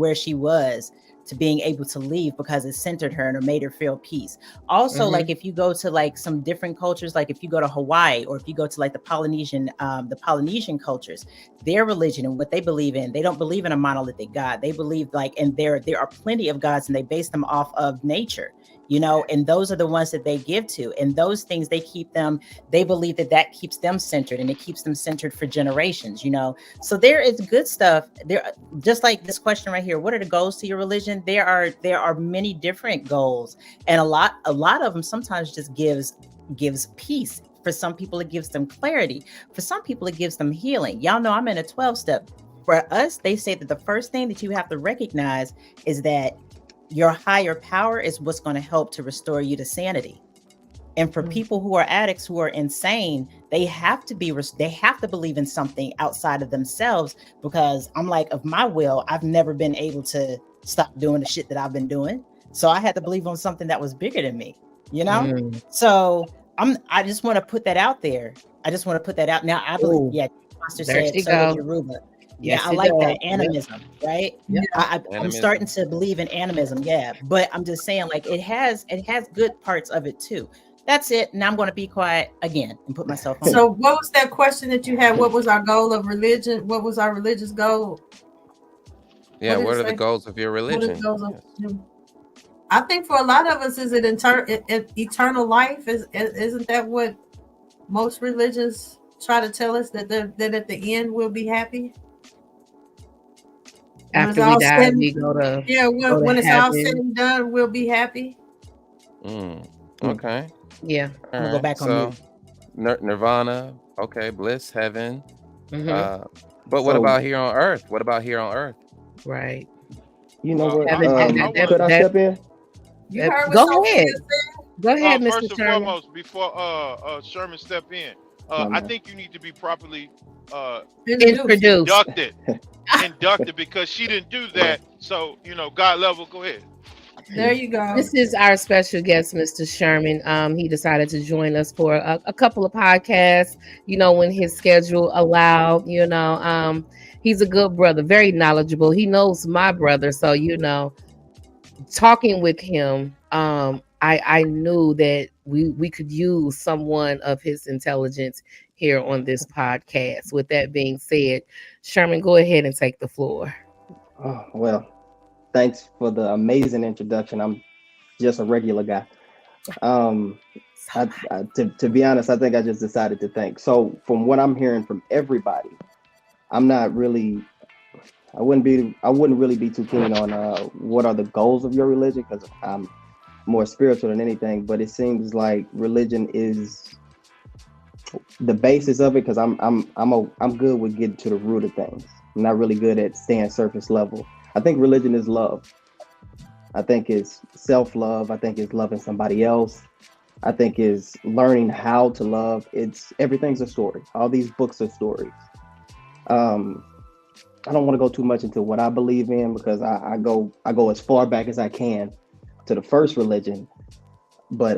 where she was to being able to leave because it centered her and it made her feel peace. Also, like, if you go to like some different cultures, like if you go to Hawaii or if you go to like the Polynesian cultures, their religion and what they believe in, they don't believe in a monolithic God. They believe and there are plenty of gods, and they base them off of nature, and those are the ones that they give to, and those things they believe that keeps them centered, and it keeps them centered for generations, so there is good stuff there. Just like this question right here, what are the goals to your religion? There are many different goals, and a lot of them sometimes just gives peace. For some people it gives them clarity. For some people it gives them healing. Y'all know I'm in a 12-step. For us, they say that the first thing that you have to recognize is that your higher power is what's going to help to restore you to sanity. And for people who are addicts, who are insane, they have to believe in something outside of themselves, because I'm like, of my will, I've never been able to stop doing the shit that I've been doing. So I had to believe on something that was bigger than me, So I just want to put that out there. I just want to put that out. Now I believe, Pastor said, so did Yoruba. Yeah, Yes, I it like does. that Yep. animism, right? Yep. I'm Animism. starting to believe in animism, yeah. But I'm just saying, like, it has good parts of it too. That's it. Now I'm going to be quiet again and put myself on. So, what was that question that you had? What was our goal of religion? What was our religious goal? Yeah, did what it are the say? goals of your What is religion? goals of? Yes. I think for a lot of us, is it eternal life? Isn't that what most religions try to tell us, that at the end we'll be happy? When it's After we all die, said, we go to when it's all said heaven. and done, we'll be happy. Okay. Yeah. All I'm gonna go right. back on So mute. Nirvana, okay, bliss, heaven. Mhm. But what So- about here on earth? What about here on earth? Right. You know Well, what? Heaven, and Could I step in? You heard what go Sophia ahead. said? Go ahead, First Mr. and Sherman. foremost, before Sherman step in, My I man. think you need to be properly Introduce. inducted because she didn't do that. So God level, go ahead. There you go. This is our special guest, Mr. Sherman. He decided to join us for a couple of podcasts, when his schedule allowed. He's a good brother, very knowledgeable. He knows my brother. So, talking with him, I knew that we could use someone of his intelligence here on this podcast. With that being said, Sherman, go ahead and take the floor. Oh, well, thanks for the amazing introduction. I'm just a regular guy. To be honest, I think I just decided to think. So from what I'm hearing from everybody, I'm not really. I wouldn't really be too keen on what are the goals of your religion, because I'm more spiritual than anything. But it seems like religion is the basis of it, because I'm good with getting to the root of things. I'm not really good at staying surface level. I think religion is love. I think it's self-love. I think it's loving somebody else. I think it's learning how to love. Everything's a story. All these books are stories. I don't want to go too much into what I believe in, because I go as far back as I can to the first religion, but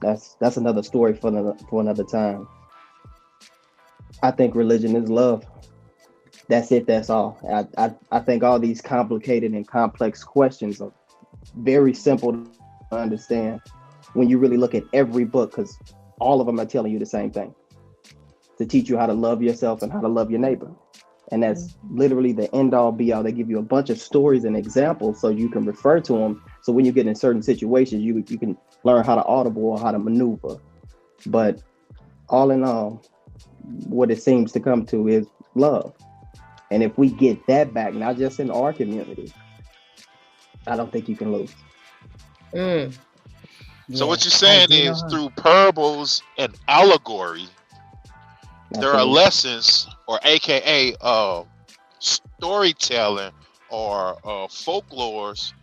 that's another story for another time. I think religion is love. That's it. That's all. I think all these complicated and complex questions are very simple to understand when you really look at every book, because all of them are telling you the same thing: to teach you how to love yourself and how to love your neighbor. And that's literally the end all be all. They give you a bunch of stories and examples so you can refer to them. So when you get in certain situations, you can learn how to audible or how to maneuver. But all in all, what it seems to come to is love. And if we get that back, not just in our community, I don't think you can lose. So what you're saying is through parables and allegory, there are lessons, or AKA storytelling or folklores,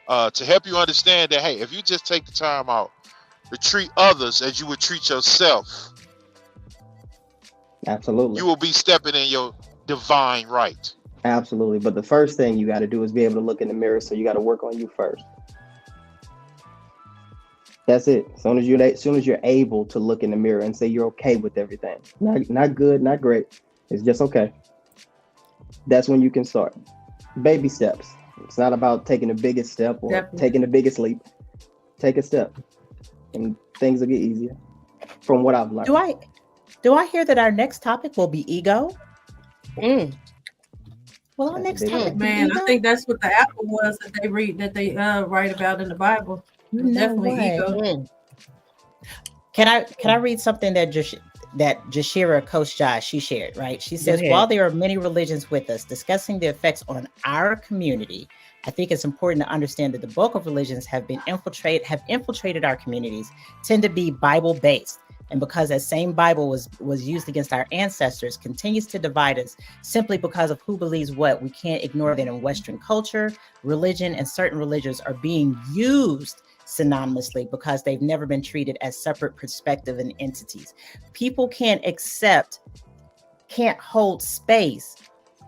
to help you understand that, hey, if you just take the time out to treat others as you would treat yourself, absolutely, you will be stepping in your divine right. Absolutely. But the first thing you got to do is be able to look in the mirror. So you got to work on you first. That's it. As soon as you're able to look in the mirror and say you're okay with everything, not good, not great, it's just okay, that's when you can start. Baby steps. It's not about taking the biggest step or taking the biggest leap. Take a step and things will get easier, from what I've learned. Do I hear that our next topic will be ego? Well, our next topic, man, I think that's what the apple was that they write about in the Bible. Definitely ego. Can I read something that Jashira, Coach Josh, she shared, right? She says, while there are many religions with us, discussing the effects on our community, I think it's important to understand that the bulk of religions have infiltrated our communities, tend to be Bible-based. And because that same Bible was used against our ancestors, continues to divide us simply because of who believes what. We can't ignore that in Western culture, religion, and certain religions are being used synonymously because they've never been treated as separate perspective and entities. People can't hold space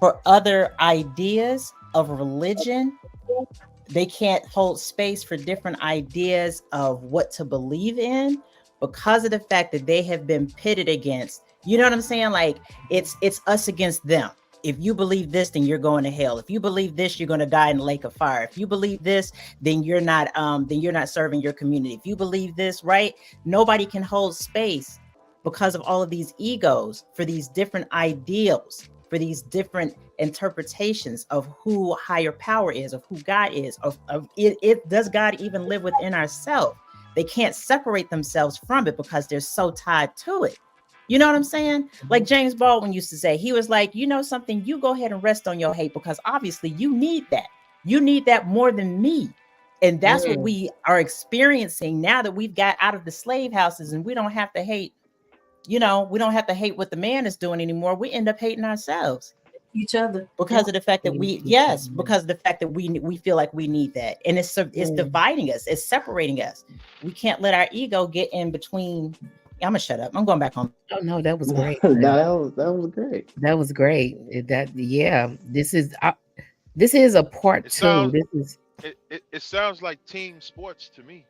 for other ideas of religion. They can't hold space for different ideas of what to believe in because of the fact that they have been pitted against. You know what I'm saying? Like it's us against them. if you believe this, then you're going to hell. If you believe this, you're going to die in the lake of fire. If you believe this, then you're not serving your community. If you believe this, right? Nobody can hold space because of all of these egos for these different ideals, for these different interpretations of who higher power is, of who God is, of it. Does God even live within ourselves? They can't separate themselves from it because they're so tied to it. You know what I'm saying? Like James Baldwin used to say, he was like, you know something, you go ahead and rest on your hate, because obviously you need that. You need that more than me. And that's what we are experiencing now that we've got out of the slave houses, and we don't have to hate, we don't have to hate what the man is doing anymore. We end up hating ourselves. Each other. Because of the fact that because of the fact that we feel like we need that. And it's dividing us, it's separating us. We can't let our ego get in between. I'm gonna shut up. I'm going back home. Oh no, that was great. No, that was great. That was great. This is a part two. It sounds like team sports to me.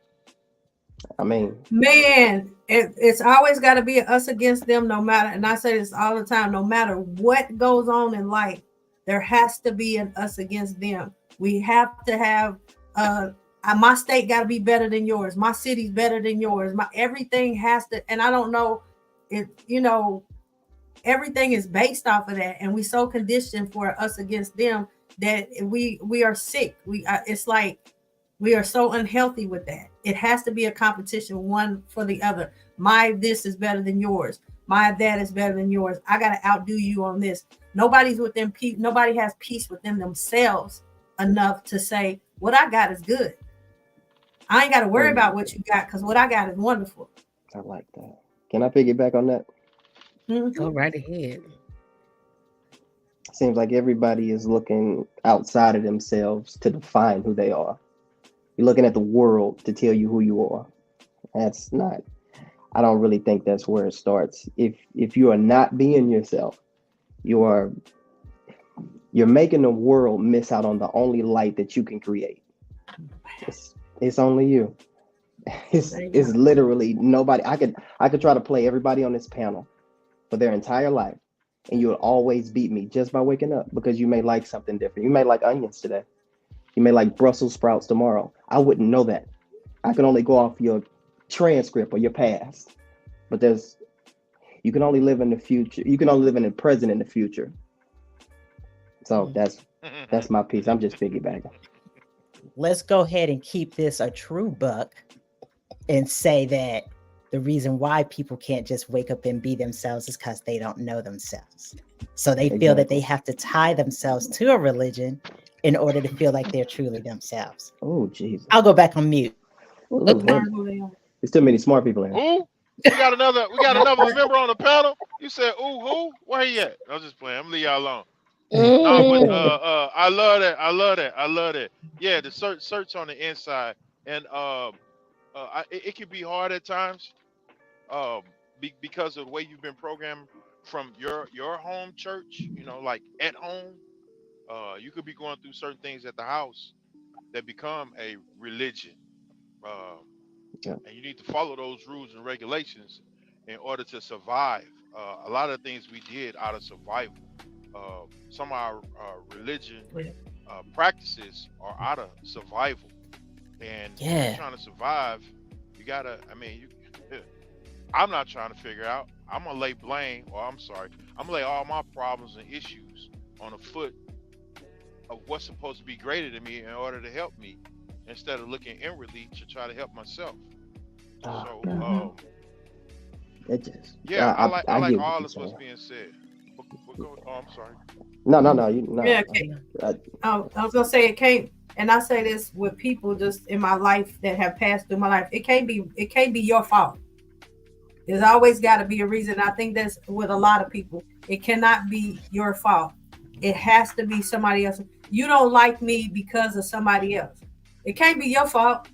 I mean, man, it's always got to be us against them, no matter. And I say this all the time: no matter what goes on in life, there has to be an us against them. We have to have my state got to be better than yours. My city's better than yours. Everything has to. And I don't know if everything is based off of that, and we so conditioned for us against them that we are sick. It's like we are so unhealthy with that. It has to be a competition, one for the other. My this is better than yours. My that is better than yours. I got to outdo you on this. Nobody's within peace. Nobody has peace within themselves enough to say what I got is good. I ain't got to worry about what you got, because what I got is wonderful. I like that. Can I piggyback on that? Go right ahead. Seems like everybody is looking outside of themselves to define who they are. You're looking at the world to tell you who you are. That's not, I don't really think that's where it starts. If you are not being yourself, you're making the world miss out on the only light that you can create. It's only you. It's literally nobody. I could try to play everybody on this panel for their entire life, and you will always beat me just by waking up, because you may like something different. You may like onions today. You may like Brussels sprouts tomorrow. I wouldn't know that. I can only go off your transcript or your past. But you can only live in the future. You can only live in the present and the future. So that's my piece. I'm just piggybacking. Let's go ahead and keep this a true buck and say that the reason why people can't just wake up and be themselves is because they don't know themselves. So they feel that they have to tie themselves to a religion in order to feel like they're truly themselves. Oh, Jesus. I'll go back on mute. There's too many smart people in here. Ooh, we got another member on the panel. You said, ooh, who? Where he at? I was just playing. I'm gonna leave y'all alone. No, but I love that. Yeah, the search on the inside, and it can be hard at times, because of the way you've been programmed from your home church. Like at home, you could be going through certain things at the house that become a religion, and you need to follow those rules and regulations in order to survive. A lot of things we did out of survival. Some of our religion practices are out of survival, and if you're trying to survive, you gotta. I'm not trying to figure out. I'm gonna lay all my problems and issues on the foot of what's supposed to be greater than me in order to help me, instead of looking inwardly to try to help myself. I like all of what's being said. I'm sorry. No. Yeah, I was gonna say it can't, and I say this with people just in my life that have passed through my life. It can't be your fault. There's always got to be a reason. I think that's with a lot of people. It cannot be your fault. It has to be somebody else. You don't like me because of somebody else. It can't be your fault.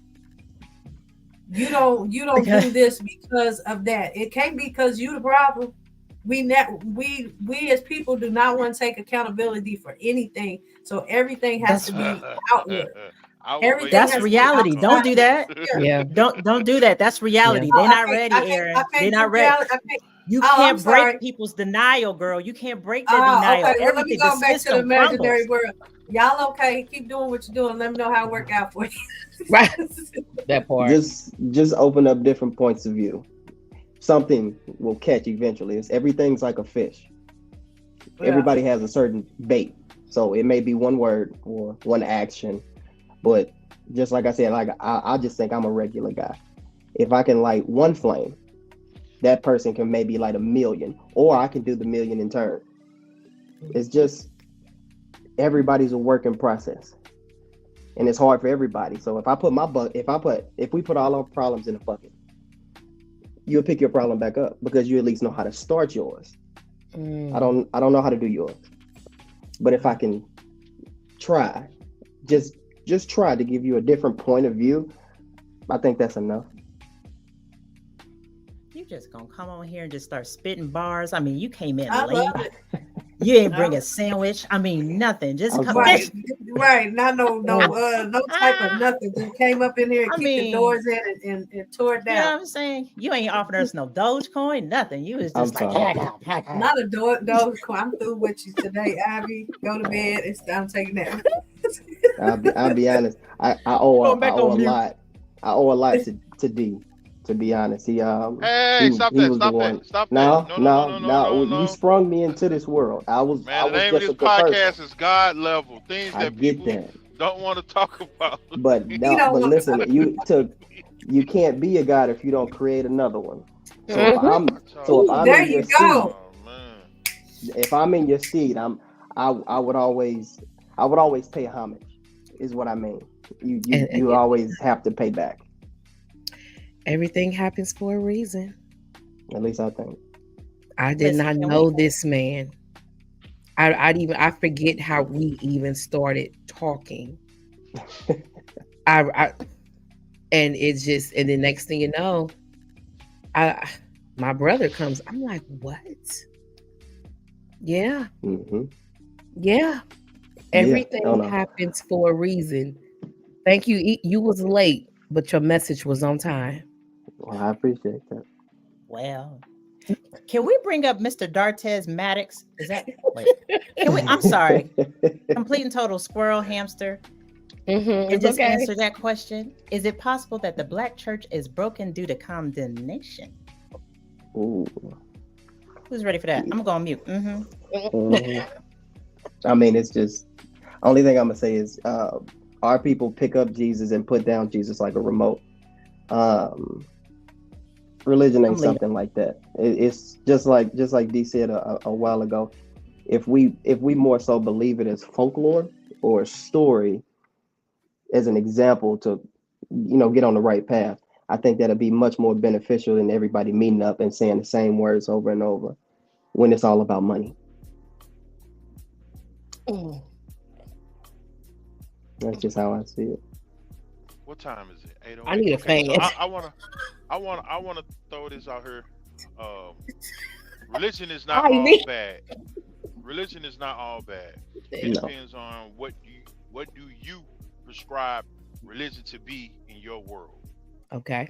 You don't do this because of that. It can't be because you the problem. We as people do not want to take accountability for anything. So everything has to be outward. That's reality. Don't do that. Yeah. Don't do that. That's reality. They're not ready, Aaron. They're not ready. You Oh, I'm can't break sorry. people's denial, girl. You can't break their Oh, denial. okay. Well, let me Everything, go the back to the system imaginary crumbles. world. Y'all okay? Keep doing what you're doing. Let me know how it work out for you. Right. That part. Just open up different points of view. Something will catch eventually. Everything's like a fish. Yeah. Everybody has a certain bait. So it may be one word or one action, but just like I said, like I just think I'm a regular guy. If I can light one flame, that person can maybe light 1,000,000, or I can do the 1,000,000 in turn. It's just everybody's a work in process, and it's hard for everybody. So if we put all our problems in a bucket, you'll pick your problem back up because you at least know how to start yours. I don't know how to do yours, but if I can try, just try to give you a different point of view, I think that's enough. You just gonna come on here and just start spitting bars. I mean, you came in I late. love it. You ain't bring a sandwich. I mean, nothing. Just I'm come sorry. Right. Not no type of nothing. Just came up in here and I kicked mean, the doors in and tore it You know what down. I'm saying? You ain't offered us no Dogecoin, nothing. You was I'm just like, sorry. Not a Dogecoin. I'm through with you today, Ivy. Go to bed. It's time to take a nap. I'll be honest. I owe Going back a on mute. lot. I owe a lot to D. To be honest, he Hey, stop he that! was the Stop one. that! Stop that! No, No! you sprung me into this world. I was Man, the name of just this a good person. podcast is God level things I that get people that, don't want to talk about. but You no, don't but want listen, you can't be a God if you don't create another one. So if I'm there in your you seat, go. Oh man. if I'm in your seat, I would always pay homage. Is what I mean. You always have to pay back. Everything happens for a reason. At least I think. I did Listen, not can know we- this man. I forget how we even started talking. I and it's just, and the next thing you know, my brother comes. I'm like, what? Yeah, Mm-hmm. yeah. Everything no. happens for a reason. Thank you. You was late, but your message was on time. Well, I appreciate that. Well, can we bring up Mr. Dartez Maddox? Is that wait? Can we? I'm sorry. Complete and total squirrel hamster. And It's just okay. answer that question. Is it possible that the Black church is broken due to condemnation? Ooh. Who's ready for that? I'm gonna go on mute. Mhm. I mean, it's just only thing I'm gonna say is our people pick up Jesus and put down Jesus like a remote. Religion ain't something like that. It's just like D said a while ago. If we more so believe it as folklore or a story as an example to get on the right path, I think that'd be much more beneficial than everybody meeting up and saying the same words over and over when it's all about money. That's just how I see it. What time is it? 8:08? I need a fan. So I wanna throw this out here. Religion is not all bad. Religion is not all bad. It depends on what do you prescribe religion to be in your world. Okay.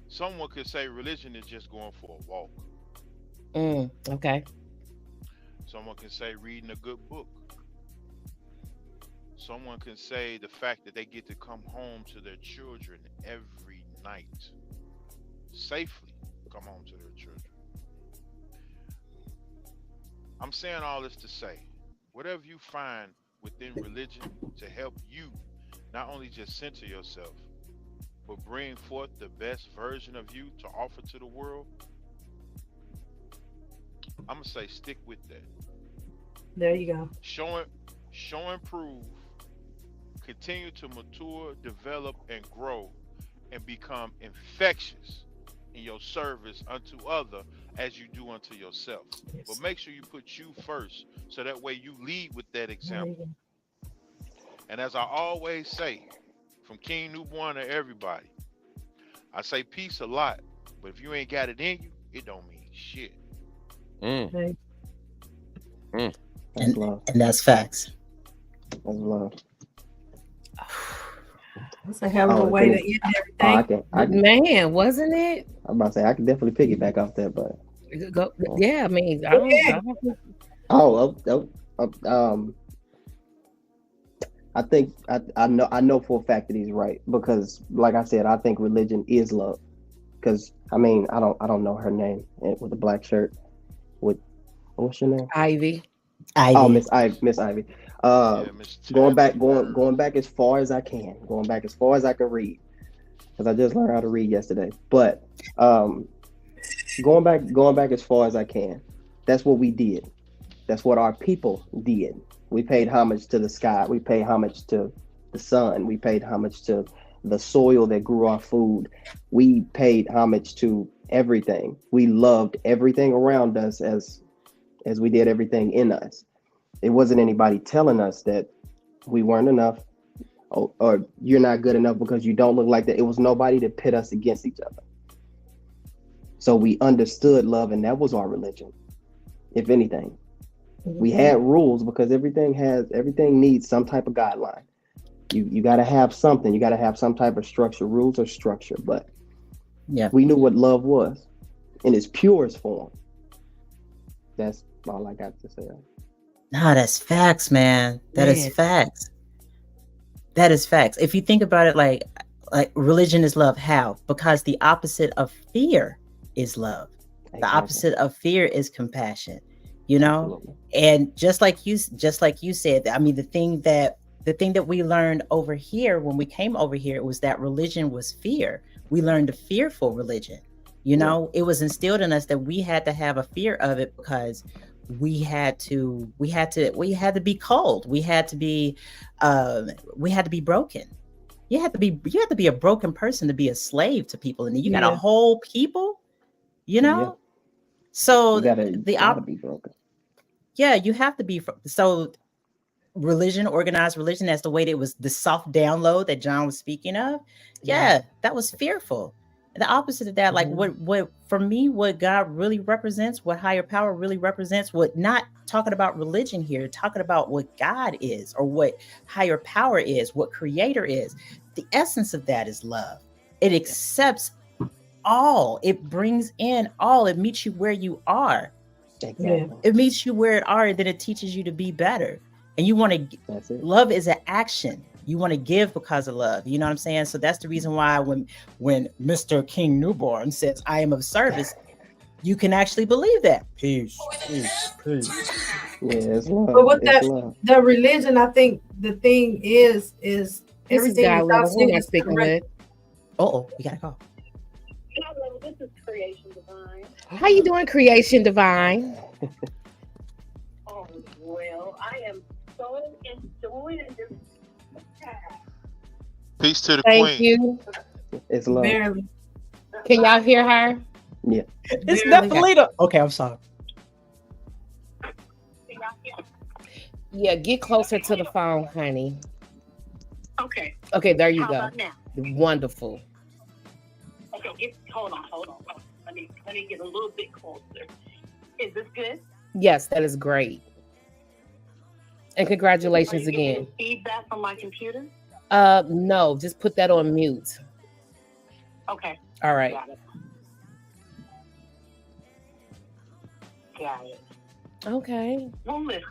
Someone could say religion is just going for a walk. Okay. Someone can say reading a good book. Someone can say the fact that they get to come home to their children every night, safely come home to their children. I'm saying all this to say, whatever you find within religion to help you not only just center yourself, but bring forth the best version of you to offer to the world, I'm gonna say stick with that. There you go. Show and prove. Continue to mature, develop, and grow, and become infectious in your service unto other as you do unto yourself. Yes. But make sure you put you first, so that way you lead with that example. And as I always say, from King Newborn to everybody, I say peace a lot, but if you ain't got it in you, it don't mean shit. That's love. And that's facts. That's love. That's a hell of a way to end everything. I Man, wasn't it? I'm about to say I can definitely piggyback off that, but Go, yeah, I mean, I don't I think I know for a fact that he's right because, like I said, I think religion is love. Because I mean, I don't know her name with the black shirt. With what's your name? Ivy. Oh, Miss Ivy. Yeah, Miss Going back, Tammy. going back as far as I can, going back as far as I can read, because I just learned how to read yesterday. But going back as far as I can, that's what we did. That's what our people did. We paid homage to the sky. We paid homage to the sun. We paid homage to the soil that grew our food. We paid homage to everything. We loved everything around us as we did everything in us. It wasn't anybody telling us that we weren't enough or you're not good enough because you don't look like that. It was nobody to pit us against each other. So we understood love, and that was our religion, if anything. We had rules because everything needs some type of guideline. You got to have something. You got to have some type of structure. Rules are structure, but Yeah. we knew what love was in its purest form. That's all I got to say. No, that's facts, man. That is Man. facts. That is facts. If you think about it, like religion is love. How? Because the opposite of fear is love. The Exactly. opposite of fear is compassion. You know, Absolutely. and just like you said, I mean, the thing that we learned over here when we came over here was that religion was fear. We learned a fearful religion. You know, it was instilled in us that we had to have a fear of it because we had to be cold. We had to be broken. You had to be a broken person to be a slave to people, and you got a whole people, you know. Yeah. So You gotta be broken. Yeah, you have to be. So religion, organized religion, that's the way that it was, the soft download that John was speaking of. Yeah, that was fearful. The opposite of that, like what for me, what God really represents, what higher power really represents, what, not talking about religion here, talking about what God is or what higher power is, what creator is. The essence of that is love. It accepts all. It brings in all. It meets you where you are. Exactly. It meets you where it are, and then it teaches you to be better. And you want to, That's it. love is an action. You want to give because of love. You know what I'm saying? So that's the reason why when Mr. King Newborn says, I am of service, you can actually believe that. Peace. Yeah, it's love. But with It's love. the religion, I think the thing is This is everything God is level. Who am I outside speaking correct. with? Oh, we gotta go. Hello, this is Creation Divine. How you doing, Creation Divine? Oh, well, I am so enjoying this. Peace to the Thank queen. you. It's love. Barely. Can y'all hear her? Yeah. It's Barely. Nephalita. Okay, I'm sorry. Yeah, get closer to the phone, honey. Okay. Okay, there you How go. about now? Wonderful. Okay, hold on. Let me get a little bit closer. Is this good? Yes, that is great. And Are congratulations you getting again. feedback from my computer? No, just put that on mute. Okay. All right. Got it. Okay. Well, listen.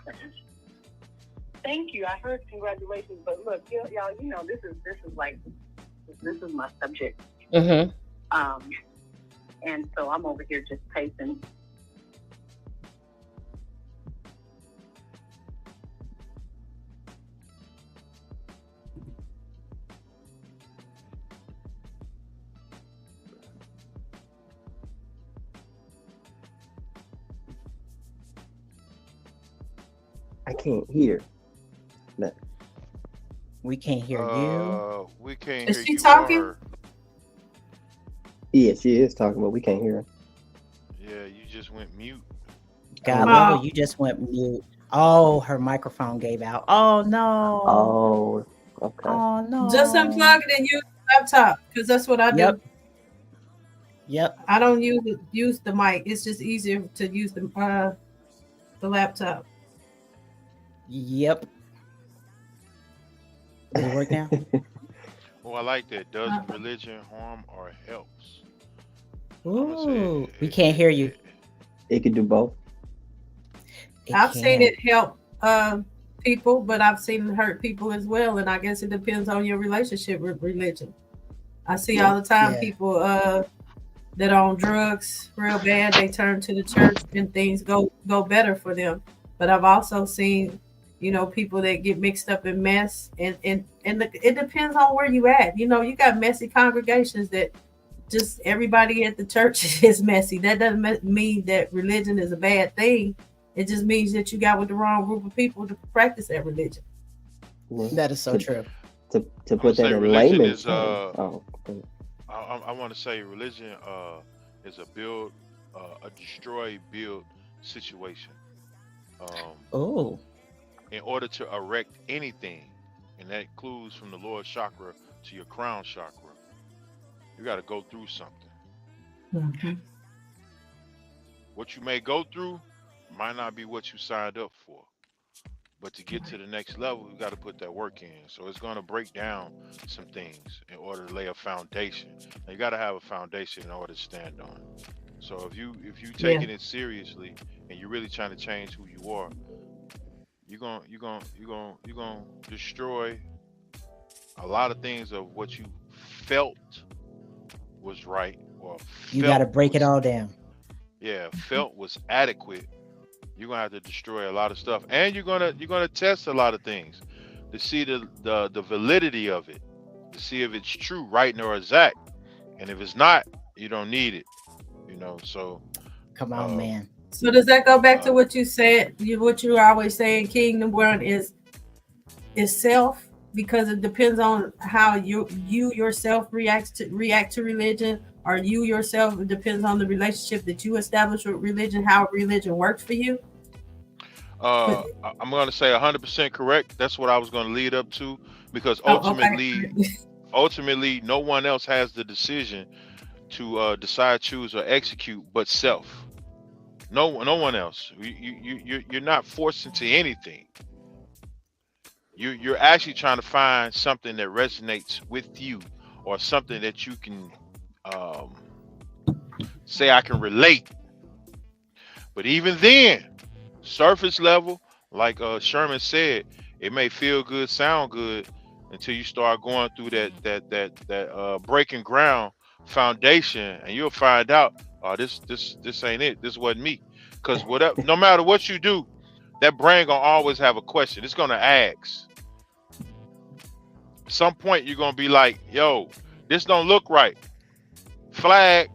Thank you. I heard congratulations, but look, y'all, you know, this is my subject. Mm-hmm. And so I'm over here just pacing. I can't hear. We can't hear you. We can't Is hear she you. talking? Or her. Yeah, she is talking, but we can't hear her. Yeah, you just went mute. God level, you just went mute. Oh, her microphone gave out. Oh no. Oh, okay. Oh no. Just unplug it and use the laptop because that's what I do. Yep. I don't use the mic. It's just easier to use the laptop. Yep. Does it work now? Well, I like that. Does religion harm or helps? Ooh, we can't hear you. It could do both. I've seen it help people, but I've seen it hurt people as well. And I guess it depends on your relationship with religion. I see all the time people that are on drugs real bad, they turn to the church and things go better for them. But I've also seen, you know, people that get mixed up in mess, and it depends on where you at. You know, you got messy congregations that just everybody at the church is messy. That doesn't mean that religion is a bad thing. It just means that you got with the wrong group of people to practice that religion. That is so true. To put that in religion layman's is terms. I want to say religion is a build, a destroy build situation. In order to erect anything, and that includes from the Lord chakra to your crown chakra, you got to go through something. Mm-hmm. What you may go through might not be what you signed up for, but to get to the next level, you got to put that work in. So it's going to break down some things in order to lay a foundation. Now, you got to have a foundation in order to stand on. So if you taking it seriously and you're really trying to change who you are, you're gonna destroy a lot of things of what you felt was right, or you got to break it all down. Yeah, felt was adequate. You're gonna have to destroy a lot of stuff, and you're gonna test a lot of things to see the validity of it, to see if it's true, right, or exact. And if it's not, you don't need it. You know, so come on, man. So does that go back to what you said? What you always saying, Kingdom One is self, because it depends on how you yourself react to religion, or you yourself. It depends on the relationship that you establish with religion, how religion works for you. I'm going to say 100% correct. That's what I was going to lead up to, because ultimately, ultimately, no one else has the decision to decide, choose, or execute but self. No one else. You're not forced into anything. You're actually trying to find something that resonates with you, or something that you can say I can relate. But even then, surface level, like Sherman said, it may feel good, sound good, until you start going through that breaking ground foundation, and you'll find out, oh, this ain't it. This wasn't me. Because whatever, no matter what you do, that brain gonna always have a question. It's gonna ask. At some point, you're gonna be like, yo, this don't look right. Flag,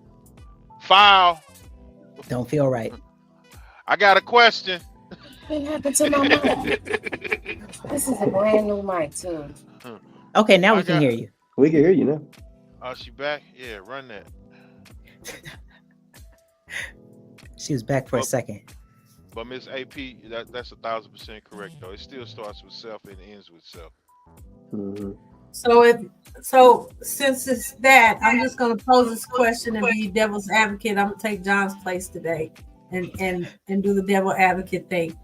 file. Don't feel right. I got a question. What happened to my mic? This is a brand new mic too. Okay, now we can hear you. We can hear you now. Oh, she back? Yeah, run that. She was back for a second. But Miss AP, that's 1,000% correct though. It still starts with self and ends with self. Mm-hmm. So since it's that, I'm just gonna pose this question and be devil's advocate. I'm gonna take John's place today and do the devil advocate thing.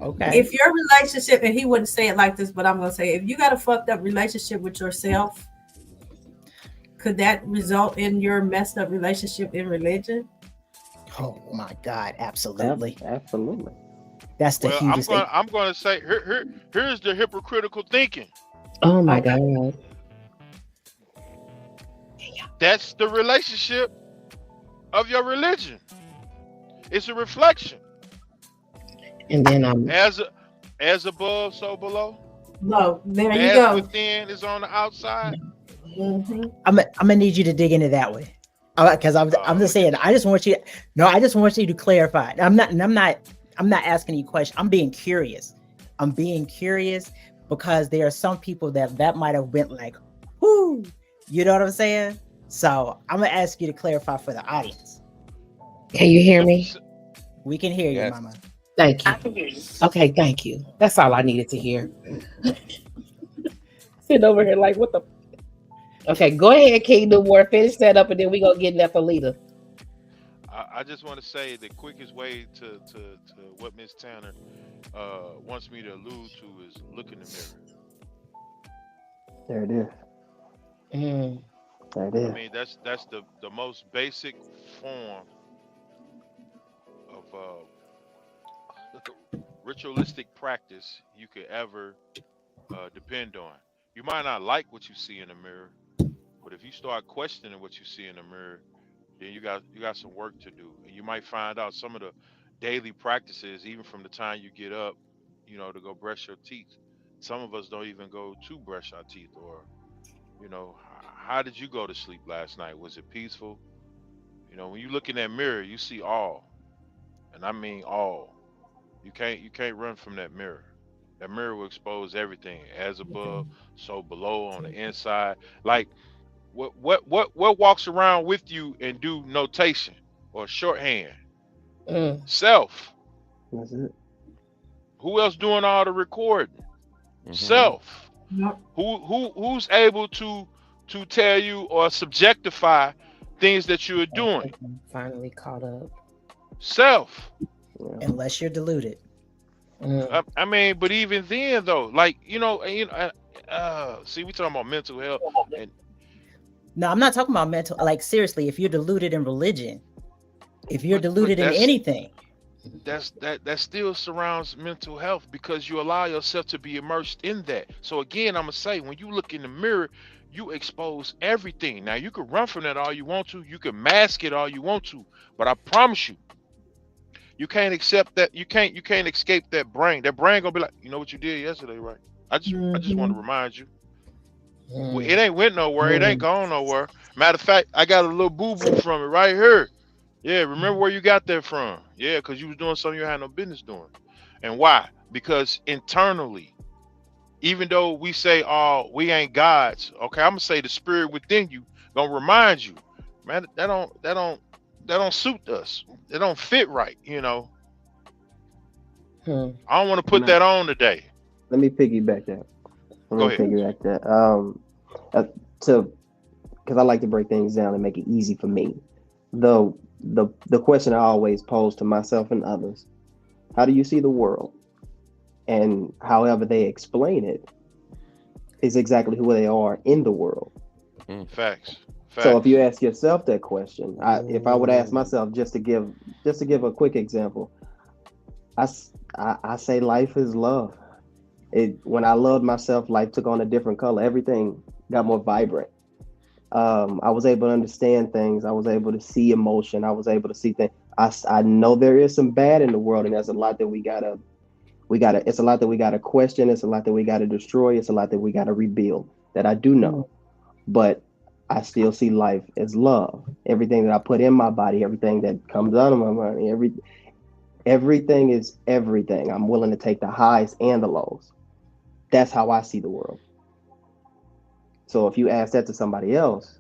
Okay. If your relationship, and he wouldn't say it like this, but I'm gonna say, if you got a fucked up relationship with yourself, could that result in your messed up relationship in religion? Oh my God, absolutely. Absolutely. That's the hugest thing. I'm going to say, here's the hypocritical thinking. Oh my God. That's the relationship of your religion. It's a reflection. And then as above, so below. No, there you as go. Within is on the outside. Mm-hmm. I'm gonna need you to dig into that way, because I'm just saying. I just want you to clarify. I'm not asking you questions. I'm being curious. Because there are some people that might have went like, whoo, you know what I'm saying? So I'm gonna ask you to clarify for the audience. Can you hear me? We can hear you, Yes. Mama. Thank you. I can hear you. Okay, thank you. That's all I needed to hear. Sitting over here like, what the? Okay, go ahead, Kingdom War. Finish that up, and then we gonna get Nephalita. I just want to say the quickest way to what Miss Tanner wants me to allude to is look in the mirror. There it is. There it is. I mean, that's the most basic form ritualistic practice you could ever depend on. You might not like what you see in the mirror, but if you start questioning what you see in the mirror, then you got some work to do. And you might find out some of the daily practices, even from the time you get up, to go brush your teeth. Some of us don't even go to brush our teeth, or how did you go to sleep last night? Was it peaceful? When you look in that mirror, you see all, and I mean all. You can't run from that mirror. That mirror will expose everything, as above, so below, on the inside. Like what walks around with you and do notation or shorthand? Self. That's it. Who else doing all the recording? Self. Yep. Who's able to tell you or subjectify things that you're doing? Finally caught up. Self. Unless you're deluded. I mean, but even then though, like see, we talking about mental health. And No, I'm not talking about mental. Like seriously, if you're deluded in religion, if you're deluded in anything, that still surrounds mental health, because you allow yourself to be immersed in that. So again, I'm gonna say, when you look in the mirror, you expose everything. Now you can run from that all you want to, you can mask it all you want to, but I promise you, you can't accept that. You can't escape that brain. That brain gonna be like, you know what you did yesterday, right? I just want to remind you. Well, it ain't went nowhere. It ain't gone nowhere. Matter of fact, I got a little boo-boo from it right here. Yeah, remember where you got that from? Yeah, because you was doing something you had no business doing. And why? Because internally, even though we say, oh, we ain't gods, okay, I'm gonna say the spirit within you gonna remind you, man, that don't suit us. It don't fit right, I don't want to put that on today. Let me piggyback that. Go ahead. Because I like to break things down and make it easy for me. The question I always pose to myself and others: how do you see the world? And however they explain it is exactly who they are in the world. Facts. So if you ask yourself that question, if I would ask myself, just to give a quick example, I say life is love. When I loved myself, life took on a different color. Everything got more vibrant. I was able to understand things. I was able to see emotion. I was able to see things. I know there is some bad in the world, and there's a lot that it's a lot that we gotta question. It's a lot that we gotta destroy. It's a lot that we gotta rebuild. That I do know, but I still see life as love. Everything that I put in my body, everything that comes out of my mind, everything is everything. I'm willing to take the highs and the lows. That's how I see the world. So if you ask that to somebody else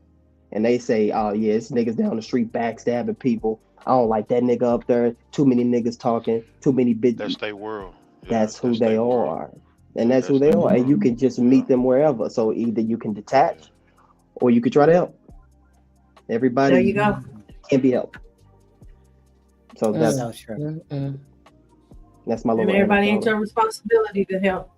and they say, oh yeah, this nigga's down the street backstabbing people, I don't like that nigga up there, too many niggas talking, too many bitches. That's their world. Yeah, that's who they are. And that's who they are. And you can just meet them wherever. So either you can detach or you could try to help. Everybody there you go. Can be helped. So that's that's my little. And everybody ain't your responsibility to help.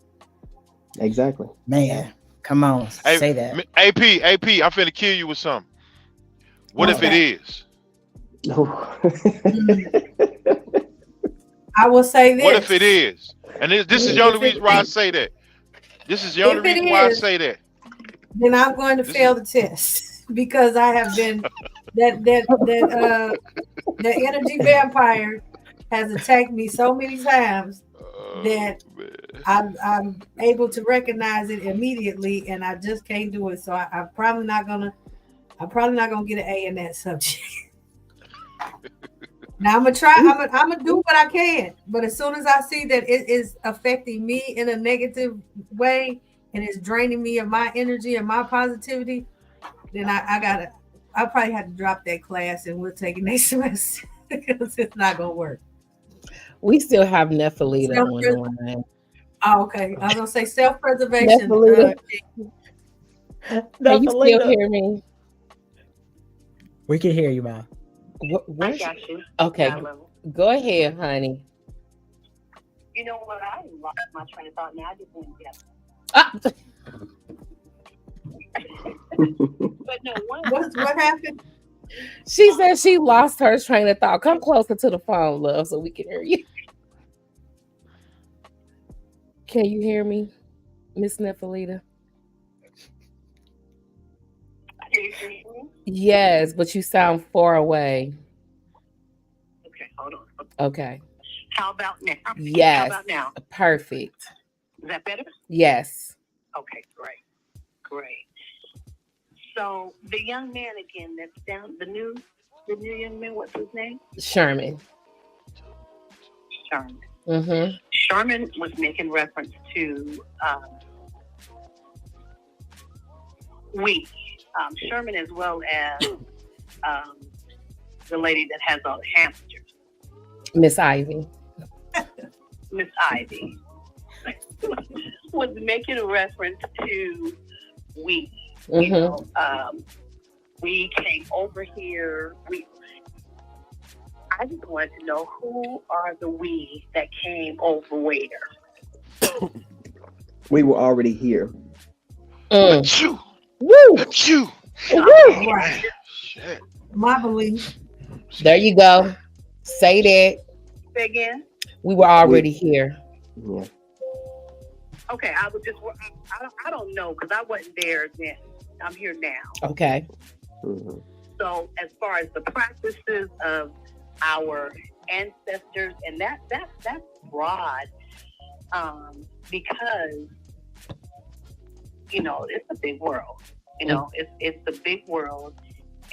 Exactly. Man, come on, say that. AP, I'm finna kill you with something. What if it is? I will say this. What if it is? And this is the only reason why I say that. This is the only reason why I say that. Then I'm going to fail the test because I have been that energy vampire has attacked me so many times that I'm able to recognize it immediately, and I just can't do it. So I'm probably not gonna get an A in that subject. Now I'm gonna try. I'm gonna do what I can, but as soon as I see that it is affecting me in a negative way and it's draining me of my energy and my positivity, then I probably have to drop that class and we'll take it next semester because it's not gonna work. We still have Nephalita on the line. Oh, okay. I was gonna say self-preservation. Can you still hear me? We can hear you, Ma. I got you. Okay, go ahead, honey. You know what? I lost my train of thought. Now I just want to get. But no, what happened? She said she lost her train of thought. Come closer to the phone, love, so we can hear you. Can you hear me, Miss Nephalita? Yes, but you sound far away. Okay, hold on. Okay. How about now? Yes. How about now? Perfect. Is that better? Yes. Okay, great. So the young man again, that's down, the new young man, what's his name? Sherman. Mm-hmm. Sherman was making reference to Sherman, as well as the lady that has all the hamsters, Miss Ivy. Miss Ivy was making a reference to we. Mm-hmm. You know, we came over here. I just wanted to know, who are the we that came over where? We were already here. Achoo! Woo! Achoo! Woo! Right. Shit. My belief. There you go. Say that. Say again? We were already here. Yeah. Okay, I was just, I don't know, because I wasn't there then. I'm here now. Okay. Mm-hmm. So as far as the practices of our ancestors, and that's broad, because, you know, it's a big world. You know, it's a big world,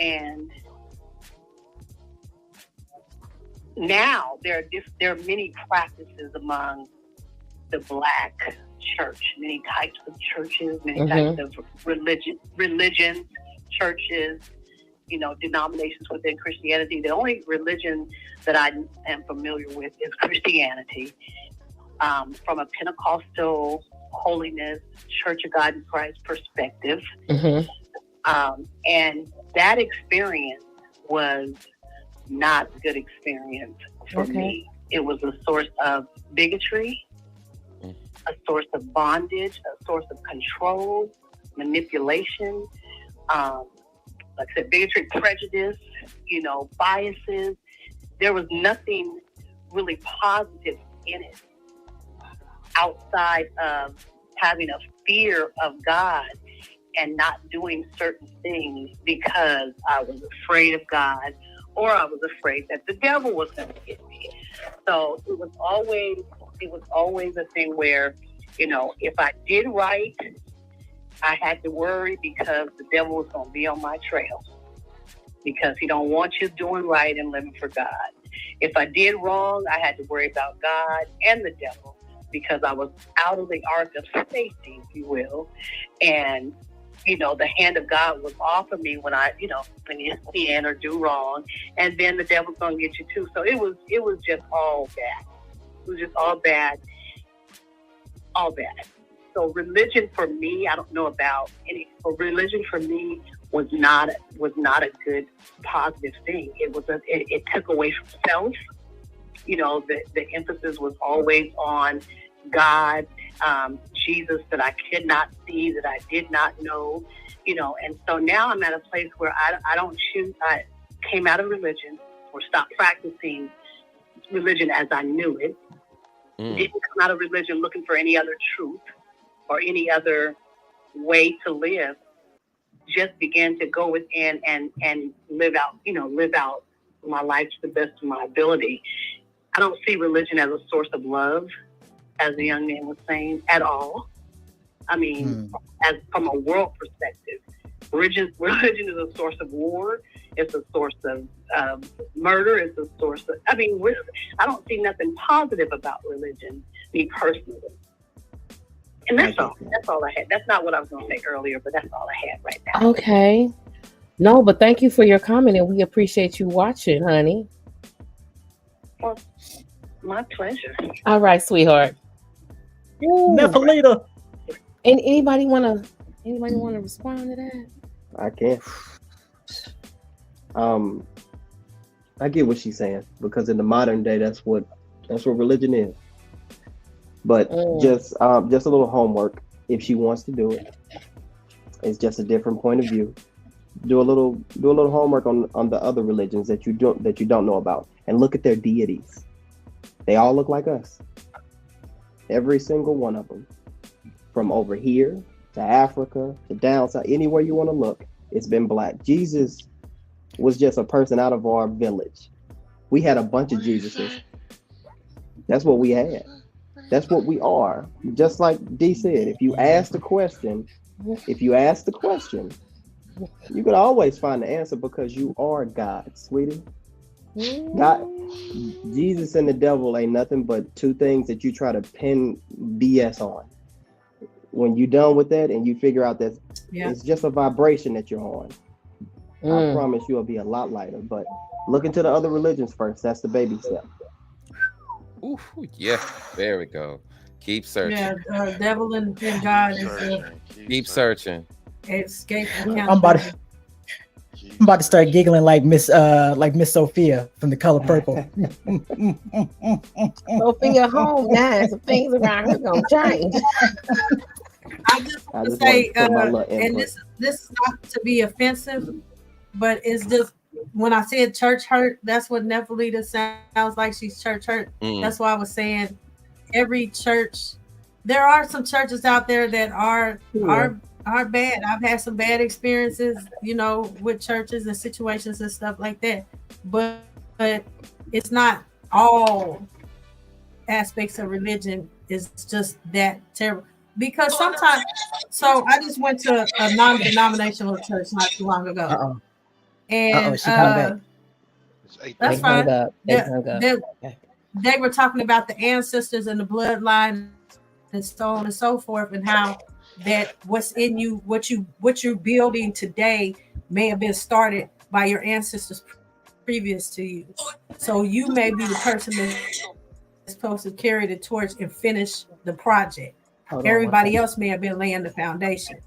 and now there are many practices among the Black church, many types of churches, many types of religions, churches, you know, denominations within Christianity. The only religion that I am familiar with is Christianity, from a Pentecostal holiness, Church of God in Christ perspective. Mm-hmm. And that experience was not a good experience for me. It was a source of bigotry, a source of bondage, a source of control, manipulation, like I said, bigotry, prejudice, you know, biases. There was nothing really positive in it outside of having a fear of God and not doing certain things because I was afraid of God, or I was afraid that the devil was going to get me. So it was always a thing where, you know, if I did right, I had to worry because the devil was going to be on my trail, because he don't want you doing right and living for God. If I did wrong, I had to worry about God and the devil, because I was out of the ark of safety, if you will. And, you know, the hand of God was off of me when when you sin or do wrong, and then the devil's going to get you too. So it was just all bad. It was just all bad. So religion for me, I don't know about any, but religion for me was not a good positive thing. It took away from self. You know, the emphasis was always on God, Jesus that I could not see, that I did not know, you know. And so now I'm at a place where I came out of religion, or stopped practicing religion as I knew it. Didn't come out of religion looking for any other truth or any other way to live. Just began to go within and live out my life to the best of my ability. I don't see religion as a source of love, as the young man was saying, at all. I mean, as from a world perspective, religion is a source of war. It's a source of murder. It's a source of, I don't see nothing positive about religion, me personally. And that's all. That's all I had. That's not what I was going to say earlier, but that's all I had right now. Okay. No, but thank you for your comment, and we appreciate you watching, honey. Well, my pleasure. All right, sweetheart. Nephalita. And anybody wanna respond to that? I can. I get what she's saying, because in the modern day, that's what religion is. But just a little homework, if she wants to do it. It's just a different point of view. do a little homework on the other religions that you don't know about, and look at their deities. They all look like us. Every single one of them, from over here to Africa to down south, anywhere you want to look, it's been black. Jesus was just a person out of our village. We had a bunch of Jesuses. That's what we had. That's what we are. Just like D said, if you ask the question, you could always find the answer, because you are God, sweetie. God, Jesus and the devil ain't nothing but two things that you try to pin BS on. When you're done with that and you figure out that it's just a vibration that you're on, I promise you'll be a lot lighter. But look into the other religions first. That's the baby step. Ooh, yeah, there we go. Keep searching. Yeah, devil and God is keep searching. Escape. I'm about to start giggling like Miss Sophia from The Color Purple. Sophia home now. Some things around here gonna change. I just want to say, and this is not to be offensive, but it's just when I said church hurt, that's what Nephalita sounds like. She's church hurt. That's why I was saying every church. There are some churches out there that are bad. I've had some bad experiences, with churches and situations and stuff like that. But it's not all aspects of religion is just that terrible. Because sometimes, so I just went to a non-denominational church not too long ago. And that's fine. They were talking about the ancestors and the bloodline and so on and so forth, and how that what's in you, what you're building today may have been started by your ancestors previous to you. So you may be the person that's supposed to carry the torch and finish the project. Everybody else may have been laying the foundation.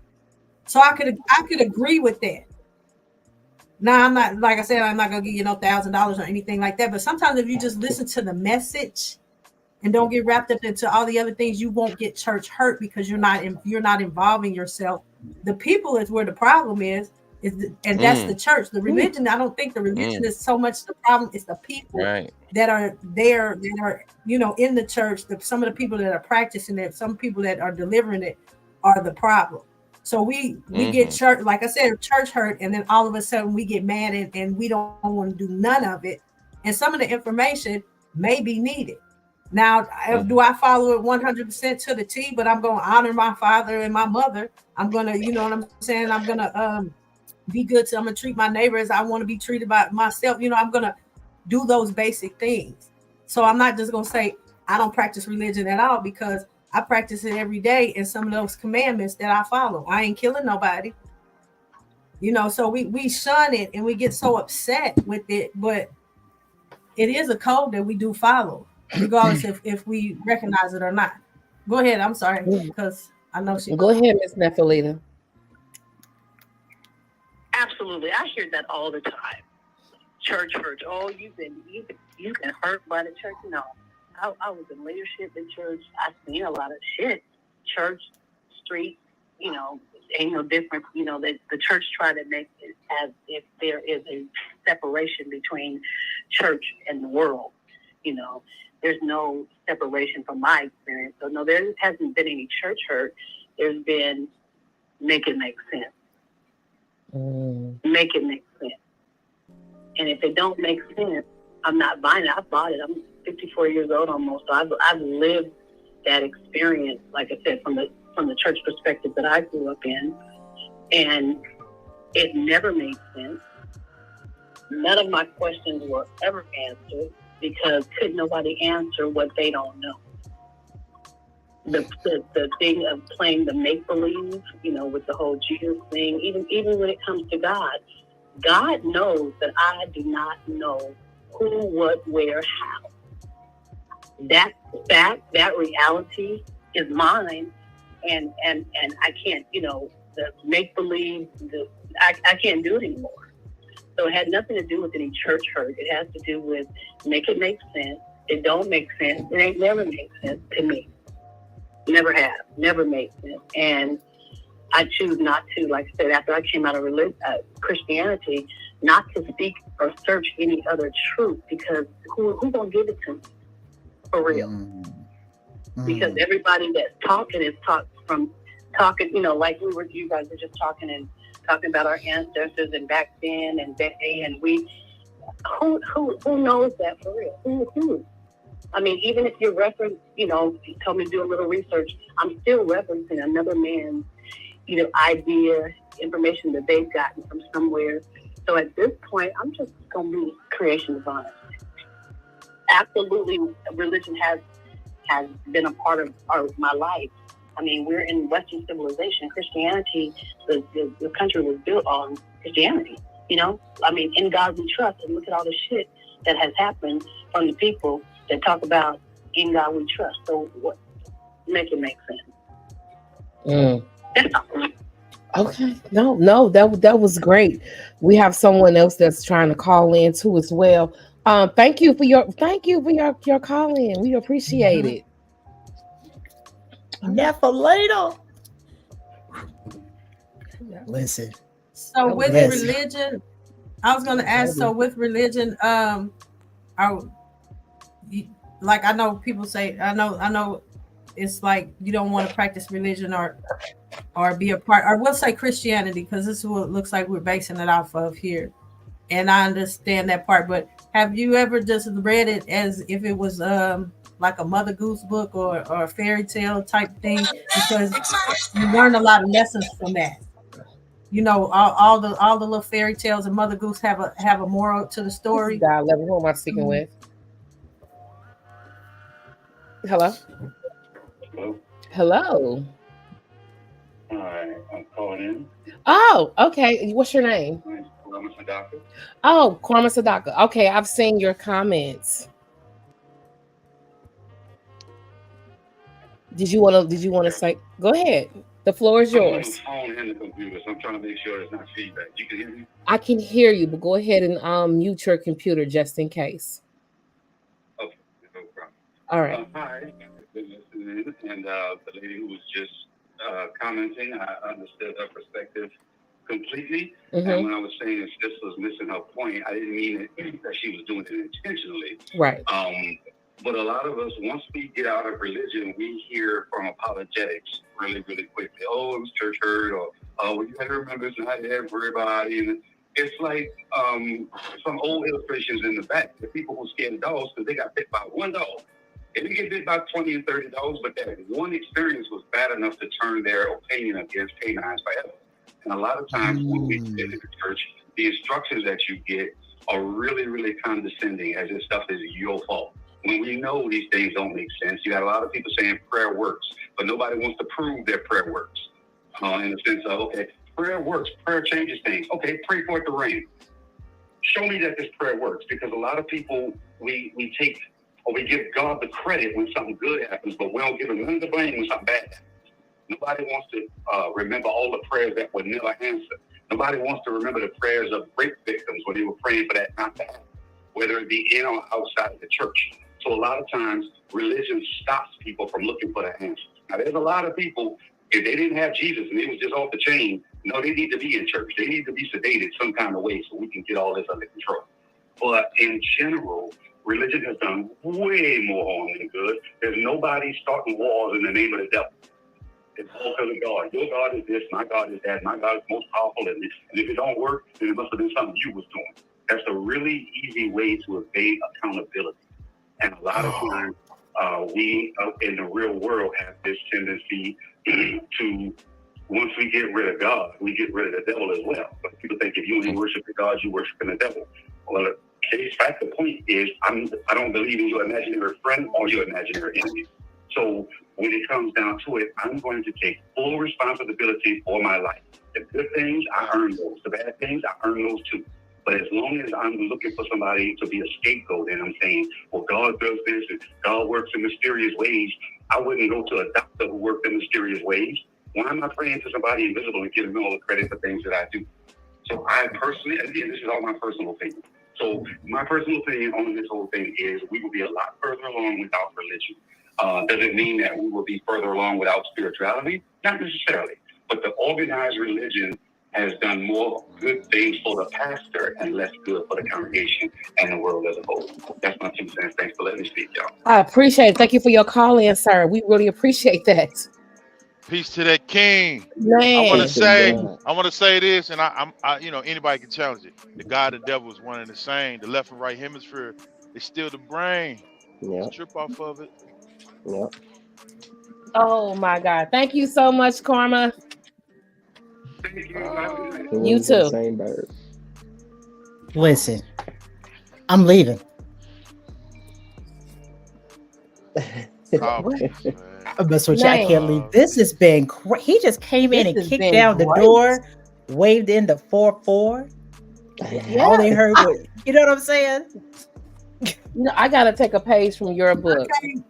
So I could agree with that. Now I'm not, like I said, I'm not gonna give you $1,000 or anything like that. But sometimes if you just listen to the message and don't get wrapped up into all the other things, you won't get church hurt because you're not involving yourself. The people is where the problem is and that's the church. The religion, I don't think the religion is so much the problem. It's the people that are there, that are in the church. Some of the people that are practicing it, some people that are delivering it are the problem. So we get church, like I said, church hurt, and then all of a sudden we get mad and we don't want to do none of it. And some of the information may be needed. Now, do I follow it 100% to the T? But I'm going to honor my father and my mother. I'm going to, you know what I'm saying? I'm going to be good. I'm going to treat my neighbor as I want to be treated by myself. I'm going to do those basic things. So I'm not just going to say I don't practice religion at all, because I practice it every day, and some of those commandments that I follow. I ain't killing nobody. So we shun it and we get so upset with it, but it is a code that we do follow, regardless if we recognize it or not. Go ahead. I'm sorry, because I know she. Go ahead, Miss Nephalita. Absolutely, I hear that all the time. Church hurt. Oh, you've been hurt by the church. No, I was in leadership in church. I've seen a lot of shit. Church, street, ain't no different. The church try to make it as if there is a separation between church and the world. There's no separation from my experience. So no, there hasn't been any church hurt. There's been make it make sense. Make it make sense. And if it don't make sense, I'm not buying it. I bought it. I'm 54 years old almost. So I've lived that experience, like I said, from the church perspective that I grew up in, and it never made sense. None of my questions were ever answered, because could nobody answer what they don't know. The thing of playing the make-believe, with the whole Jesus thing, even when it comes to God knows that I do not know who, what, where, how. That reality is mine, and I can't, the make-believe, I can't do it anymore. So it had nothing to do with any church hurt. It has to do with make it make sense. It don't make sense. It ain't never made sense to me. Never have. Never made sense. And I choose not to, like I said, after I came out of Christianity, not to seek or search any other truth, because who gonna give it to me for real? Because everybody that's talking is talking, like you guys were just talking about our ancestors and back then and they and we. Who knows that for real? Who? I mean, even if you're referencing, you told me to do a little research, I'm still referencing another man's, idea, information that they've gotten from somewhere. So at this point, I'm just going to be creation divine. Absolutely, religion has been a part of my life. I mean, we're in Western civilization. Christianity, the country was built on Christianity. I mean, in God we trust, and look at all the shit that has happened from the people that talk about in God we trust. So what? Make it make sense. That's all. Okay. No, that was great. We have someone else that's trying to call in too as well. Thank you for your call in. We appreciate it. Nephilato. Listen. So with religion, I was going to ask. So with religion, I know people say, I know, it's like you don't want to practice religion or be a part, or we'll say Christianity, because this is what it looks like we're basing it off of here, and I understand that part. But have you ever just read it as if it was like a Mother Goose book or a fairy tale type thing? Because you learn a lot of lessons from that. All the little fairy tales and Mother Goose have a moral to the story. Dial level. Who am I speaking with? Hello. Hello. Hi, I'm calling in. Oh, okay. What's your name? Kwame Sadaka. Oh, Kwame Sadaka. Okay, I've seen your comments. Did you want to say? Go ahead. The floor is yours. I'm on the phone and the computer, so I'm trying to make sure there's not feedback. You can hear me? I can hear you, but go ahead and mute your computer just in case. Okay, no problem. All right. Hi, I've been listening, and the lady who was just commenting, I understood her perspective completely. And when I was saying that this was missing her point, I didn't mean that she was doing it intentionally. Right. But a lot of us, once we get out of religion, we hear from apologetics really, really quickly. Oh, it was church hurt, or well, you got to remember it's not everybody. And it's like some old illustrations in the back. The people who scared of dogs because they got bit by one dog. They didn't get bit by 20 and 30 dogs, but that one experience was bad enough to turn their opinion against canines forever. And a lot of times when we sit in the church, the instructions that you get are really, really condescending, as this stuff is your fault. When we know these things don't make sense, you got a lot of people saying prayer works, but nobody wants to prove their prayer works. In the sense of, okay, prayer works, prayer changes things. Okay, pray for it to rain. Show me that this prayer works, because a lot of people, we take, or we give God the credit when something good happens, but we don't give him none of the blame when something bad happens. Nobody wants to remember all the prayers that were never answered. Nobody wants to remember the prayers of rape victims when they were praying for that not to happen, whether it be in or outside of the church. So a lot of times, religion stops people from looking for the answers. Now, there's a lot of people, if they didn't have Jesus and it was just off the chain, no, they need to be in church. They need to be sedated some kind of way so we can get all this under control. But in general, religion has done way more harm than good. There's nobody starting wars in the name of the devil. It's all because of God. Your God is this, my God is that, my God is most powerful. And if it don't work, then it must have been something you was doing. That's a really easy way to evade accountability. And a lot of times, we in the real world have this tendency to, once we get rid of God, we get rid of the devil as well. But people think if you ain't worshiping God, you worshiping the devil. Well, in fact, the point is, I don't believe in your imaginary friend or your imaginary enemy. So when it comes down to it, I'm going to take full responsibility for my life. The good things, I earn those. The bad things, I earn those too. But as long as I'm looking for somebody to be a scapegoat and I'm saying, well, God does this and God works in mysterious ways, I wouldn't go to a doctor who worked in mysterious ways. Why am I praying to somebody invisible and giving me all the credit for things that I do? So I personally, again, this is all my personal opinion. So my personal opinion on this whole thing is we will be a lot further along without religion. Does it mean that we will be further along without spirituality? Not necessarily. But the organized religion has done more good things for the pastor and less good for the congregation and the world as a whole. That's my 2 cents. Thanks for letting me speak, y'all. I appreciate it. Thank you for your call in, sir. We really appreciate that. Peace to that king. Man. I want to say this, and I anybody can challenge it. The God and the devil is one and the same. The left and right hemisphere is still the brain. Yeah. Strip off of it. Yeah. Oh my God. Thank you so much, Karma. Thank you. You too. Same bird. Listen, I'm leaving. Oh, man. I mess with you. I can't leave. This has been crazy. He just came in and kicked down the door, waved in the 4-4. Yeah. All they heard was, you know what I'm saying? I gotta take a page from your book. I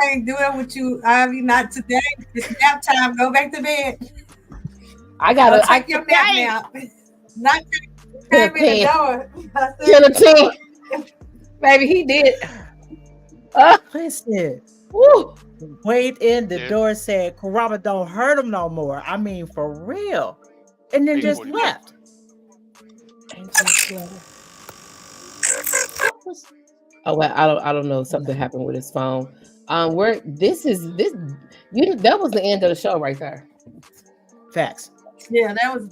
can't do it with you, Ivy. Not today. It's nap time. Go back to bed. I gotta take your nap. Not came in the door. Baby, he did. Listen. Woo. Waved in the door, said Karama don't hurt him no more. I mean, for real. And then just left. Oh well, I don't know. Something happened with his phone. That was the end of the show right there. Facts. Yeah, that was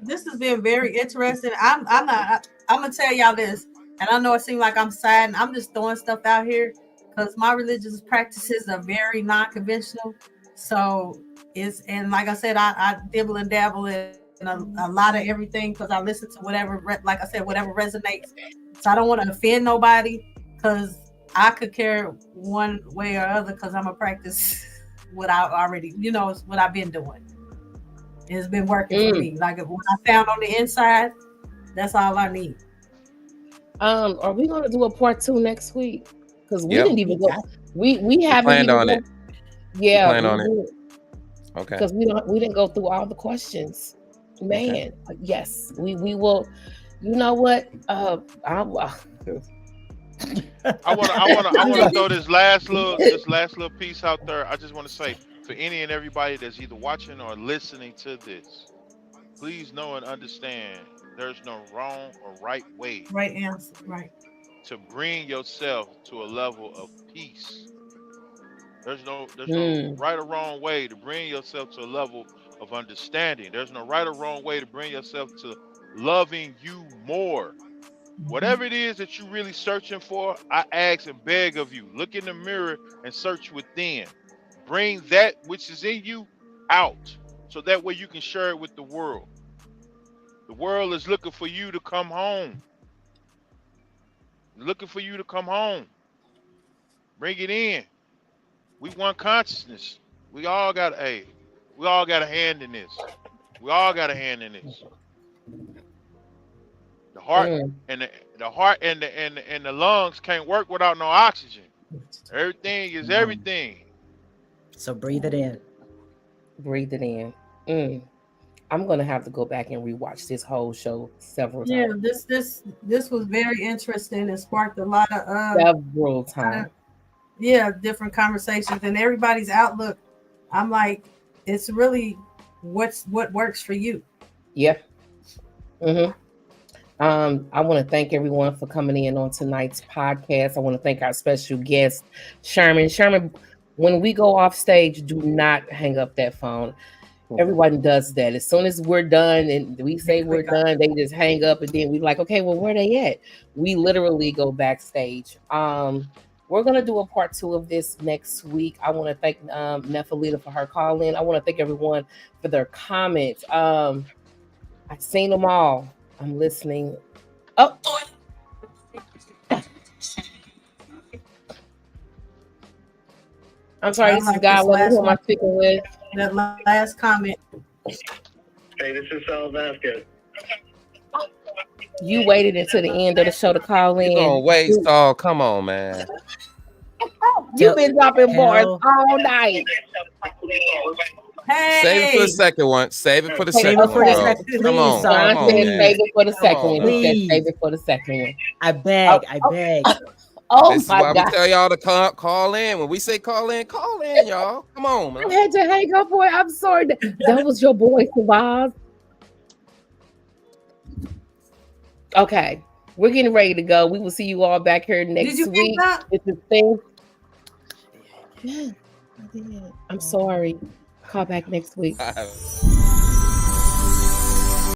this has been very interesting. I'm gonna tell y'all this, and I know it seems like I'm sad. I'm just throwing stuff out here because my religious practices are very non-conventional. So and like I said, I dibble and dabble in a lot of everything because I listen to whatever, like I said, whatever resonates. So I don't want to offend nobody because I could care one way or other because I'm a practice what I already, what I've been doing. It's been working for me. Like what I found on the inside, that's all I need. Are we gonna do a part 2 next week? Because we didn't even go. We haven't planned on it. Yeah, planned on it. Okay. Because we didn't go through all the questions. Man, yes, we will. You know what? I want to throw this last little piece out there. I just want to say for any and everybody that's either watching or listening to this, please know and understand there's no wrong or right way. Right answer, right. To bring yourself to a level of peace. There's no right or wrong way to bring yourself to a level of understanding. There's no right or wrong way to bring yourself to loving you more. Whatever it is that you're really searching for, I ask and beg of you, look in the mirror and search within. Bring that which is in you out so that way you can share it with the world. The world is looking for you to come home. Looking for you to come home. Bring it in. We want consciousness. We all got a hand in this. We all got a hand in this. The heart and the heart and the lungs can't work without no oxygen. Everything is everything. So breathe it in. Breathe it in. I'm gonna have to go back and rewatch this whole show several times. Yeah, this was very interesting. It sparked a lot of several times. Different conversations and everybody's outlook. I'm like, it's really what works for you. Yeah. I want to thank everyone for coming in on tonight's podcast. I want to thank our special guest, Sherman. Sherman, when we go off stage, do not hang up that phone. Everyone does that. As soon as we're done and we say we're done, they just hang up and then we're like, okay, well, where they at? We literally go backstage. We're going to do a part 2 of this next week. I want to thank Nephalita for her call in. I want to thank everyone for their comments. I've seen them all. I'm listening. Oh. I'm sorry, this is God. Who am I speaking with? That last comment. Hey, this is Sal Vasquez. You waited until the end of the show to call in. Don't wait, Saul. Come on, man. You've been dropping bars all night. Hey. Save it for the second one. Save it for the second one. Come on. Save it for the second one. Save it for the second one. I beg. Oh This is my why we God. tell y'all to call in. When we say call in, y'all. Come on, I man. had to hang up, boy. I'm sorry. That was your boy, Savaz. Okay. We're getting ready to go. We will see you all back here next Did you week. pick up? With the thing. Yeah, I did. I'm sorry. Call back next week.